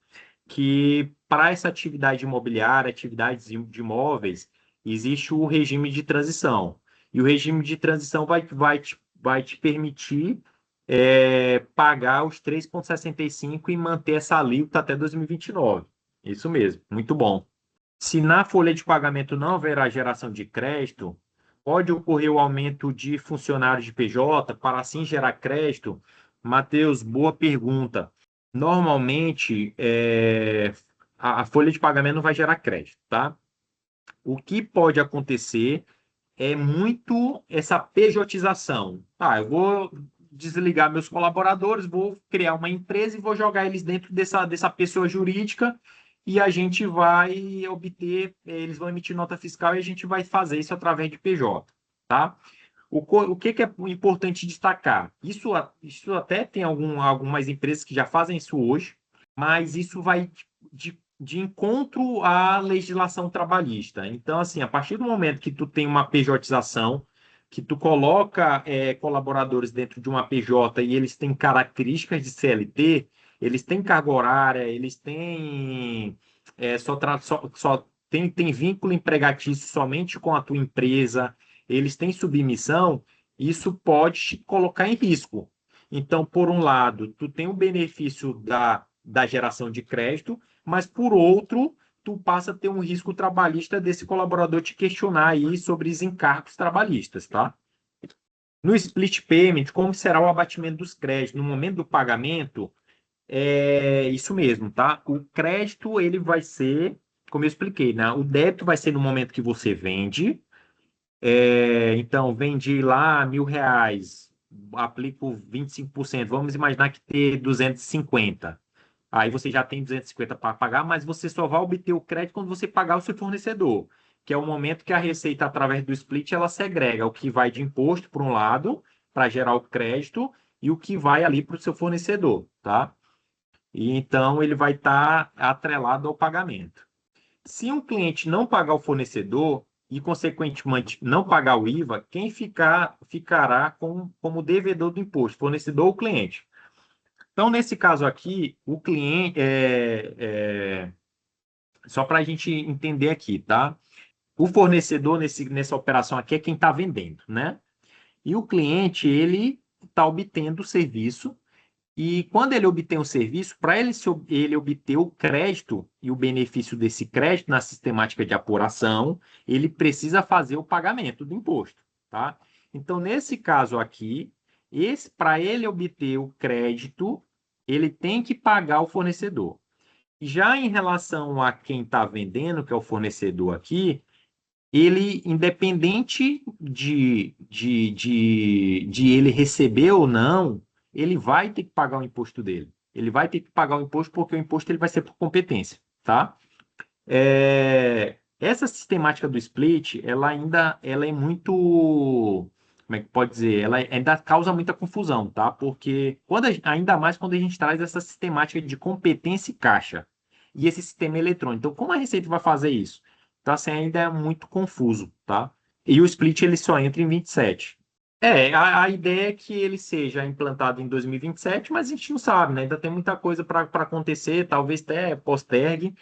A: que para essa atividade imobiliária, atividades de imóveis, existe o regime de transição. E o regime de transição vai te permitir pagar os 3,65 e manter essa alíquota até 2029. Isso mesmo, muito bom. Se na folha de pagamento não haverá geração de crédito, pode ocorrer o aumento de funcionários de PJ para assim gerar crédito? Matheus, boa pergunta. Normalmente, a folha de pagamento não vai gerar crédito, tá? O que pode acontecer é muito essa pejotização. Tá, eu vou desligar meus colaboradores, vou criar uma empresa e vou jogar eles dentro dessa pessoa jurídica e a gente vai obter, eles vão emitir nota fiscal e a gente vai fazer isso através de PJ, tá? O que é importante destacar? Isso até tem algumas empresas que já fazem isso hoje, mas isso vai de encontro à legislação trabalhista. Então, assim, a partir do momento que tu tem uma pejotização, que tu coloca colaboradores dentro de uma PJ e eles têm características de CLT, eles têm carga horária, eles têm só tem vínculo empregatício somente com a tua empresa, eles têm submissão, isso pode te colocar em risco. Então, por um lado, tu tem o benefício da geração de crédito, mas por outro, tu passa a ter um risco trabalhista desse colaborador te questionar aí sobre os encargos trabalhistas, tá? No split payment, como será o abatimento dos créditos? No momento do pagamento, é isso mesmo, tá? O crédito, ele vai ser, como eu expliquei, né? O débito vai ser no momento que você vende. Então, vendi lá R$ 1.000, aplico 25%. Vamos imaginar que ter 250. Aí você já tem 250 para pagar, mas você só vai obter o crédito quando você pagar o seu fornecedor, que é o momento que a Receita, através do split, ela segrega o que vai de imposto para um lado, para gerar o crédito, e o que vai ali para o seu fornecedor, tá? E então ele vai estar atrelado ao pagamento. Se um cliente não pagar o fornecedor e, consequentemente, não pagar o IVA, quem ficará como devedor do imposto, fornecedor ou cliente? Então, nesse caso aqui, o cliente, só para a gente entender aqui, tá? O fornecedor nessa operação aqui é quem está vendendo, né? E o cliente, ele está obtendo o serviço. E quando ele obtém o serviço, para ele obter o crédito e o benefício desse crédito na sistemática de apuração, ele precisa fazer o pagamento do imposto, tá? Então, nesse caso aqui, para ele obter o crédito, ele tem que pagar o fornecedor. Já em relação a quem está vendendo, que é o fornecedor aqui, ele, independente de ele receber ou não, ele vai ter que pagar o imposto dele. Ele vai ter que pagar o imposto porque o imposto ele vai ser por competência, tá? Essa sistemática do split, ela é muito, como é que pode dizer? Ela ainda causa muita confusão, tá? Porque ainda mais quando a gente traz essa sistemática de competência e caixa e esse sistema eletrônico. Então, como a Receita vai fazer isso? Então, assim, ainda é muito confuso, tá? E o split ele só entra em 27. A ideia é que ele seja implantado em 2027, mas a gente não sabe, né? Ainda tem muita coisa para acontecer, talvez até postergue,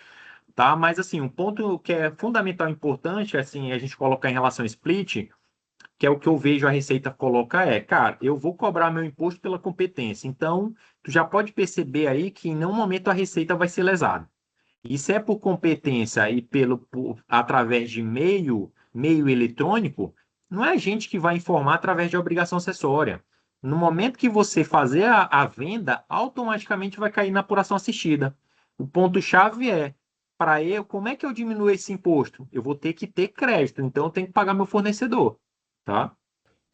A: tá? Mas, assim, um ponto que é fundamental e importante, assim, a gente colocar em relação ao split, que é o que eu vejo a Receita colocar, cara, eu vou cobrar meu imposto pela competência. Então, tu já pode perceber aí que em nenhum momento a Receita vai ser lesada. E se é por competência e através de meio eletrônico, não é a gente que vai informar através de obrigação acessória. No momento que você fazer a venda, automaticamente vai cair na apuração assistida. O ponto-chave é, para eu, como é que eu diminuo esse imposto? Eu vou ter que ter crédito, então eu tenho que pagar meu fornecedor, tá?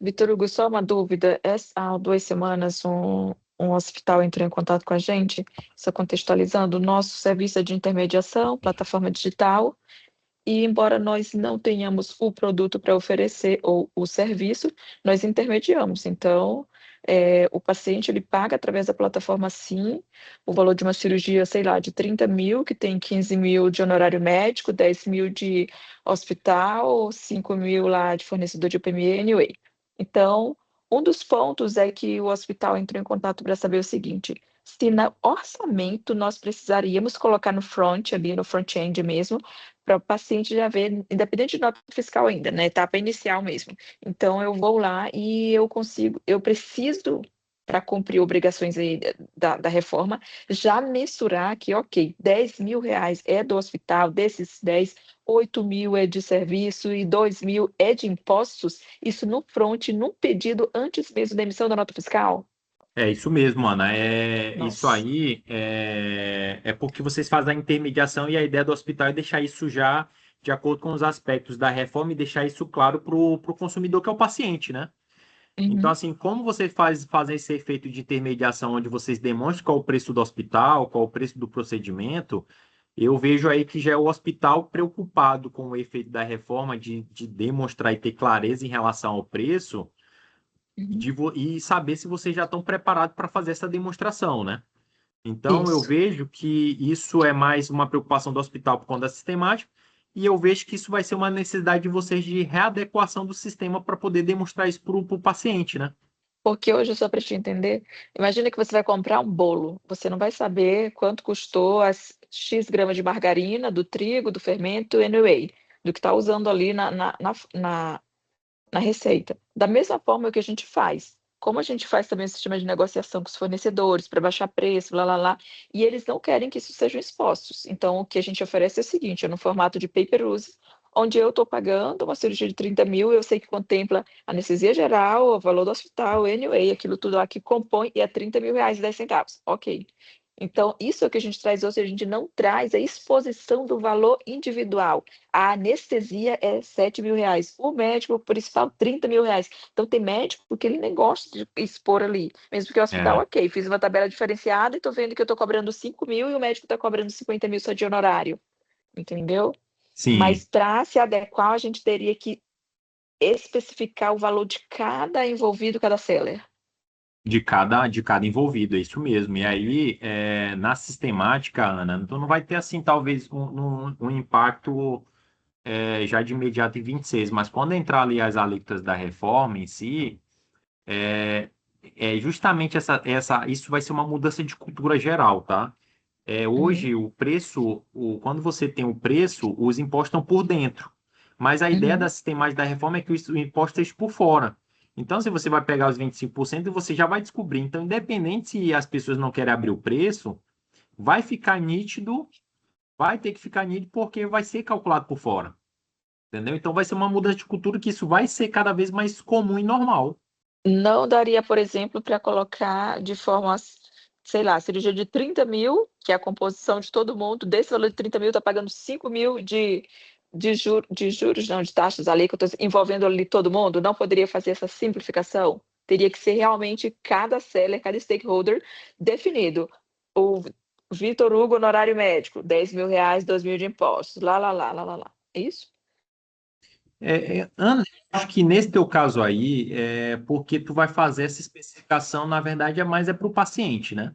B: Vitor Hugo, só uma dúvida. Há 2 semanas, um hospital entrou em contato com a gente, só contextualizando, o nosso serviço é de intermediação, plataforma digital, e embora nós não tenhamos o produto para oferecer ou o serviço, nós intermediamos. Então, o paciente ele paga através da plataforma sim, o valor de uma cirurgia, sei lá, de 30 mil, que tem 15 mil de honorário médico, 10 mil de hospital, 5 mil lá de fornecedor de UPM, anyway. Então, um dos pontos é que o hospital entrou em contato para saber o seguinte: se no orçamento nós precisaríamos colocar no front, ali no front-end mesmo, para o paciente já ver, independente de nota fiscal ainda, na etapa inicial mesmo. Então, eu vou lá e eu preciso, para cumprir obrigações aí da reforma, já mensurar que, ok, 10 mil reais é do hospital, desses 10, 8 mil é de serviço e 2 mil é de impostos, isso no front, num pedido antes mesmo da emissão da nota fiscal?
A: É isso mesmo, Ana. Isso
B: Nossa.
A: aí é porque vocês fazem a intermediação e a ideia do hospital é deixar isso já de acordo com os aspectos da reforma e deixar isso claro para o consumidor, que é o paciente, né? Então,
B: Uhum.
A: assim, como vocês fazem esse efeito de intermediação, onde vocês demonstram qual é o preço do hospital, qual é o preço do procedimento, eu vejo aí que já é o hospital preocupado com o efeito da reforma de demonstrar e ter clareza em relação ao preço
B: Uhum.
A: e saber se vocês já estão preparados para fazer essa demonstração, né? Então, eu
B: Isso.
A: vejo que isso é mais uma preocupação do hospital por conta da sistemática, e eu vejo que isso vai ser uma necessidade de vocês de readequação do sistema para poder demonstrar isso para o paciente, né?
B: Porque hoje, só para te entender, imagina que você vai comprar um bolo, você não vai saber quanto custou as X gramas de margarina, do trigo, do fermento e whey, do que está usando ali na receita. Da mesma forma que a gente faz. Como a gente faz também o sistema de negociação com os fornecedores para baixar preço, lá, lá, lá, e eles não querem que isso sejam expostos. Então, o que a gente oferece é o seguinte: é no formato de pay-per-use, onde eu estou pagando uma cirurgia de 30 mil, eu sei que contempla anestesia geral, o valor do hospital, anyway, aquilo tudo lá que compõe, e é 30 mil reais e 10 centavos. Ok. Então, isso é o que a gente traz hoje, a gente não traz a exposição do valor individual. A anestesia é 7 mil reais, o médico principal 30 mil reais. Então tem médico que ele nem gosta de expor ali, mesmo que o hospital,
A: É,
B: ok, fiz uma tabela diferenciada e estou vendo que eu estou cobrando 5 mil e o médico está cobrando 50 mil só de honorário, entendeu?
A: sim,
B: Mas para se adequar, a gente teria que especificar o valor de cada envolvido, cada seller.
A: de cada envolvido, é isso mesmo. E aí, na sistemática, Ana, então não vai ter, assim, talvez um impacto já de imediato em 26, mas quando entrar ali as alíquotas da reforma em si, é, justamente isso vai ser uma mudança de cultura geral, tá?
B: Uhum,
A: Hoje, o preço, quando você tem o preço, os impostos estão por dentro. Mas a ideia da
B: uhum.
A: sistemática da reforma é que o imposto esteja por fora. Então, se você vai pegar os 25%, você já vai descobrir. Então, independente se as pessoas não querem abrir o preço, vai ficar nítido, vai ter que ficar nítido porque vai ser calculado por fora. Entendeu? Então, vai ser uma mudança de cultura que isso vai ser cada vez mais comum e normal.
B: Não daria, por exemplo, para colocar de forma, sei lá, cirurgia de 30 mil, que é a composição de todo mundo, desse valor de 30 mil, está pagando 5 mil de juros, não, de taxas ali, que eu estou envolvendo ali todo mundo. Não poderia fazer essa simplificação. Teria que ser realmente cada seller, cada stakeholder definido. O Vitor Hugo, honorário médico, 10 mil reais, 2 mil de impostos, lá, lá, lá, lá, lá, lá. É isso?
A: Ana, acho que nesse teu caso aí, porque tu vai fazer essa especificação, na verdade, é para o paciente, né?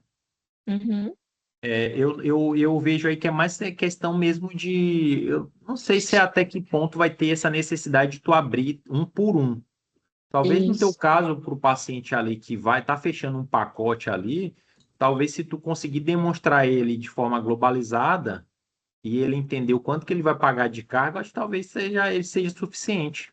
B: Uhum.
A: Eu vejo aí que é mais questão mesmo de. Eu não sei se até que ponto vai ter essa necessidade de tu abrir um por um. Talvez no teu
B: Isso.
A: caso, para o paciente ali que vai estar fechando um pacote ali, talvez se tu conseguir demonstrar ele de forma globalizada e ele entender o quanto que ele vai pagar de carga, acho que talvez ele seja suficiente.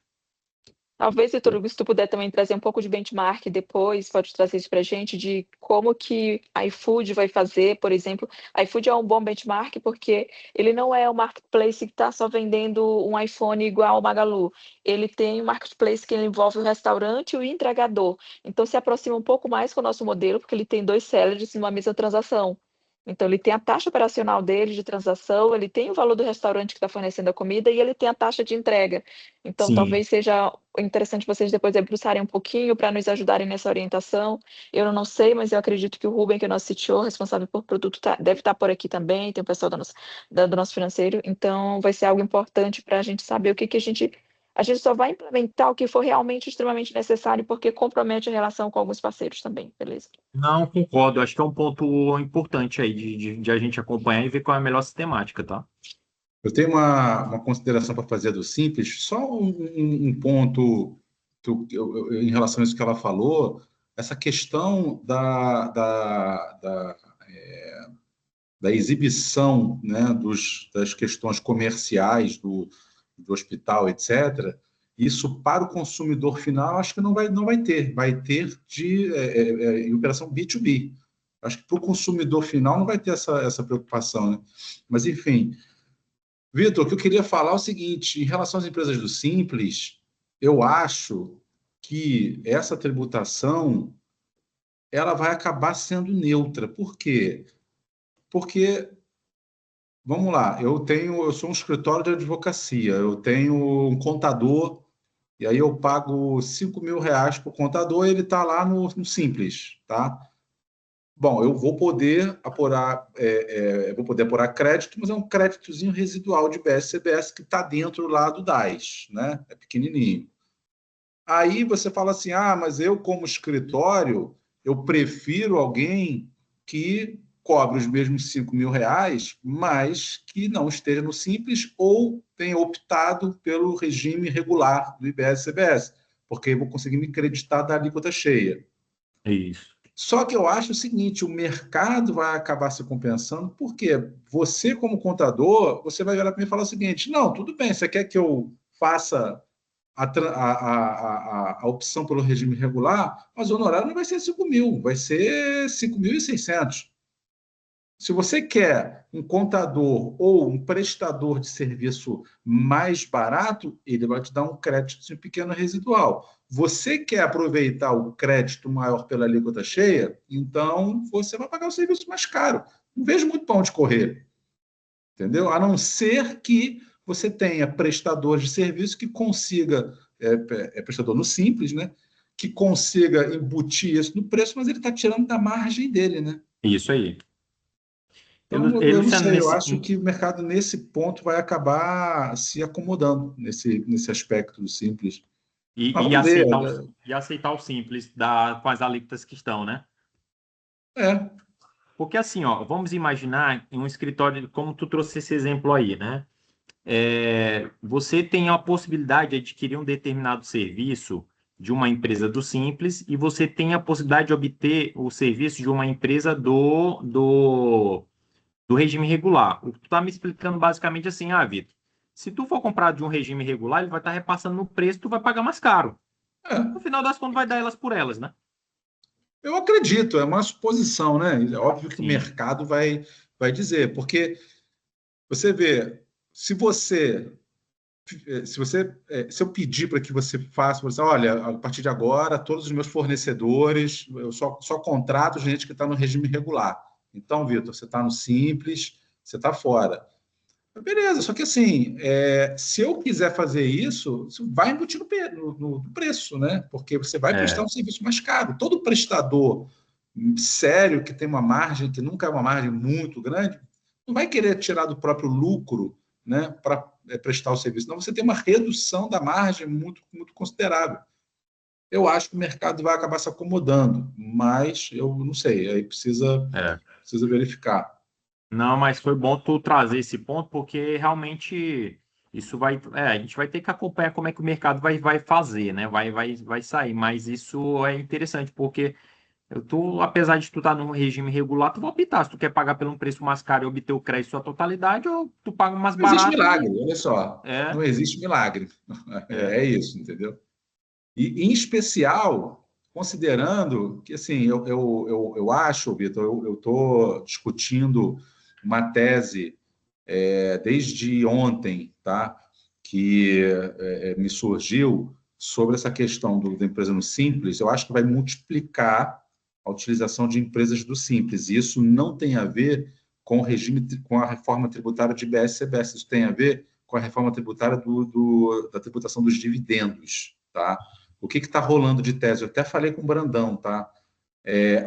B: Talvez, Vitor Hugo, se tu puder também trazer um pouco de benchmark depois, pode trazer isso para a gente, de como que a iFood vai fazer, por exemplo. A iFood é um bom benchmark porque ele não é um marketplace que está só vendendo um iPhone igual ao Magalu. Ele tem um marketplace que envolve o restaurante e o entregador. Então, se aproxima um pouco mais com o nosso modelo, porque ele tem dois sellers numa mesma transação. Então, ele tem a taxa operacional dele de transação, ele tem o valor do restaurante que está fornecendo a comida e ele tem a taxa de entrega. Então,
A: Sim.
B: talvez seja interessante vocês depois debruçarem um pouquinho para nos ajudarem nessa orientação. Eu não sei, mas eu acredito que o Ruben, que é nosso CTO, responsável por produto, deve estar por aqui também, tem o pessoal do nosso financeiro, então vai ser algo importante para a gente saber o que, que a gente só vai implementar o que for realmente extremamente necessário, porque compromete a relação com alguns parceiros também, beleza?
A: Não, concordo. Acho que é um ponto importante aí de a gente acompanhar e ver qual é a melhor sistemática, tá?
C: Eu tenho uma consideração para fazer do Simples, só um ponto em relação a isso que ela falou, essa questão da exibição, né, das questões comerciais do hospital, etc. Isso para o consumidor final, acho que vai ter em operação B2B. Acho que para o consumidor final não vai ter essa preocupação, né? Mas, enfim, Vitor, o que eu queria falar é o seguinte: em relação às empresas do Simples, eu acho que essa tributação ela vai acabar sendo neutra. Por quê? Porque, vamos lá, eu sou um escritório de advocacia, eu tenho um contador e aí eu pago R$ 5.000 para o contador, ele está lá no Simples, tá? Bom, eu vou poder apurar, crédito, mas é um créditozinho residual de BS-CBS que está dentro lá do DAS, né? É pequenininho. Aí você fala assim, mas eu como escritório, eu prefiro alguém que cobre os mesmos R$ 5.000, mas que não esteja no Simples ou tenha optado pelo regime regular do IBS-CBS, porque eu vou conseguir me creditar da alíquota cheia.
A: Isso.
C: Só que eu acho o seguinte, o mercado vai acabar se compensando, porque você, como contador, você vai virar para mim e falar o seguinte, não, tudo bem, você quer que eu faça a opção pelo regime regular, mas o honorário não vai ser 5.000, vai ser 5.600. Se você quer um contador ou um prestador de serviço mais barato, ele vai te dar um crédito pequeno residual. Você quer aproveitar o crédito maior pela alíquota cheia, então você vai pagar o serviço mais caro. Não vejo muito para onde correr, entendeu? A não ser que você tenha prestador de serviço que consiga, prestador no Simples, né? Que consiga embutir isso no preço, mas ele está tirando da margem dele, né?
A: Isso aí.
C: Então, eu não
A: Luciano,
C: sei, eu acho que o mercado, nesse ponto, vai acabar se acomodando nesse aspecto do Simples. Mas
A: e
C: vamos ver.
A: aceitar o Simples com as alíquotas que estão, né?
C: É,
A: Porque assim, ó, vamos imaginar em um escritório, como tu trouxe esse exemplo aí, né? Você tem a possibilidade de adquirir um determinado serviço de uma empresa do Simples e você tem a possibilidade de obter o serviço de uma empresa do regime regular. O que tu tá me explicando basicamente assim, Vitor, se tu for comprar de um regime regular, ele vai estar repassando no preço, tu vai pagar mais caro. No
C: é.
A: final das contas, vai dar elas por elas, né?
C: Eu acredito, é uma suposição, né? É óbvio que o
A: Sim.
C: mercado vai dizer, porque você vê, se você se eu pedir para que você faça, você, olha, a partir de agora, todos os meus fornecedores, eu só contrato gente que está no regime regular. Então, Vitor, você está no Simples, você está fora. Beleza, só que assim, se eu quiser fazer isso vai embutir no preço, né? Porque você vai prestar um serviço mais caro. Todo prestador sério, que tem uma margem, que nunca é uma margem muito grande, não vai querer tirar do próprio lucro, né, para prestar o serviço. Não, você tem uma redução da margem muito, muito considerável. Eu acho que o mercado vai acabar se acomodando, mas eu não sei, aí precisa verificar.
A: Não, mas foi bom tu trazer esse ponto, porque realmente isso a gente vai ter que acompanhar como é que o mercado vai fazer, né? Vai sair, mas isso é interessante, porque apesar de tu estar no regime regular, tu vai optar se tu quer pagar pelo um preço mais caro e obter o crédito sua totalidade, ou tu paga mais
C: Não existe
A: barato
C: milagre, olha só,
A: é,
C: não existe milagre.
A: é,
C: É isso, entendeu? E, em especial, considerando que, assim, eu acho, Vitor, eu estou discutindo uma tese desde ontem, tá? Que me surgiu sobre essa questão da empresa no Simples. Eu acho que vai multiplicar a utilização de empresas do Simples. E isso não tem a ver com o regime, com a reforma tributária de IBS-CBS. Isso tem a ver com a reforma tributária da tributação dos dividendos, tá? O que está rolando de tese? Eu até falei com o Brandão, tá?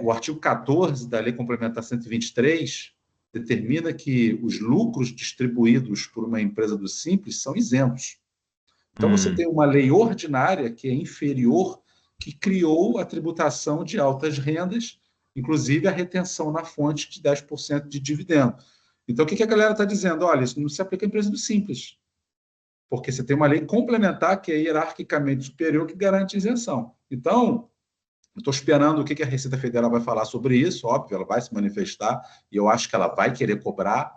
C: O artigo 14 da Lei Complementar 123 determina que os lucros distribuídos por uma empresa do Simples são isentos. Então, você tem uma lei ordinária que é inferior, que criou a tributação de altas rendas, inclusive a retenção na fonte de 10% de dividendo. Então, o que a galera está dizendo? Olha, isso não se aplica à empresa do Simples, porque você tem uma lei complementar que é hierarquicamente superior que garante isenção. Então, estou esperando o que a Receita Federal vai falar sobre isso, óbvio, ela vai se manifestar, e eu acho que ela vai querer cobrar,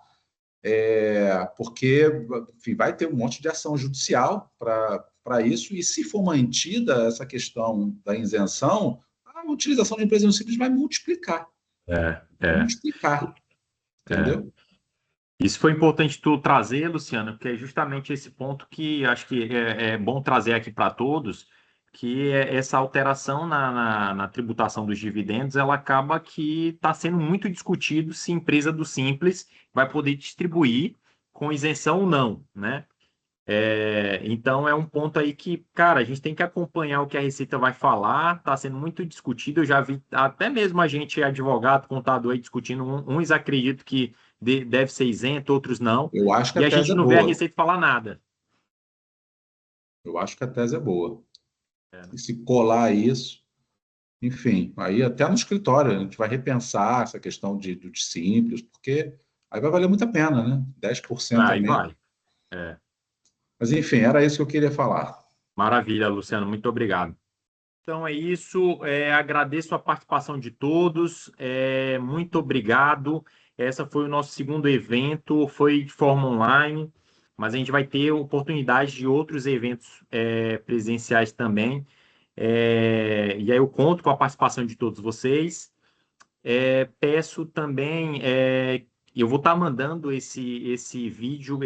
C: porque enfim, vai ter um monte de ação judicial para isso, e se for mantida essa questão da isenção, a utilização de empresas no Simples vai multiplicar. Multiplicar,
A: é.
C: entendeu?
A: Isso foi importante tu trazer, Luciano, porque é justamente esse ponto que acho que é bom trazer aqui para todos, que essa alteração na tributação dos dividendos, ela acaba que está sendo muito discutido se a empresa do Simples vai poder distribuir com isenção ou não, né? Então, é um ponto aí que, cara, a gente tem que acompanhar o que a Receita vai falar, está sendo muito discutido. Eu já vi até mesmo a gente, advogado, contador, aí discutindo. Uns acreditam que deve ser isento, outros não.
C: Eu acho que
A: E
C: a
A: a
C: tese
A: gente
C: é
A: não vê a
C: boa.
A: Receita falar nada.
C: Eu acho que a tese é boa.
A: Né?
C: E se colar isso, enfim, aí até no escritório a gente vai repensar essa questão do simples, porque aí vai valer muito a pena, né? 10% a
A: Aí
C: menos.
A: vai. É.
C: Mas enfim, era isso que eu queria falar.
A: Maravilha, Luciano. Muito obrigado. Então é isso. Agradeço a participação de todos. Muito obrigado. Essa foi o nosso segundo evento, foi de forma online, mas a gente vai ter oportunidade de outros eventos presenciais também. E aí eu conto com a participação de todos vocês. Peço também, eu vou estar mandando esse vídeo,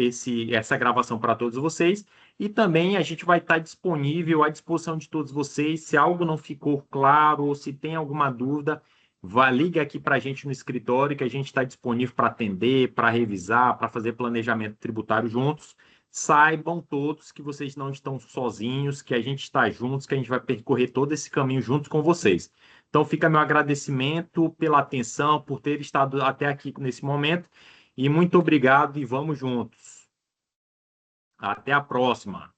A: essa gravação para todos vocês, e também a gente vai estar disponível à disposição de todos vocês. Se algo não ficou claro ou se tem alguma dúvida, liga aqui para a gente no escritório, que a gente está disponível para atender, para revisar, para fazer planejamento tributário juntos. Saibam todos que vocês não estão sozinhos, que a gente está juntos, que a gente vai percorrer todo esse caminho juntos com vocês. Então, fica meu agradecimento pela atenção, por ter estado até aqui nesse momento. E muito obrigado e vamos juntos. Até a próxima.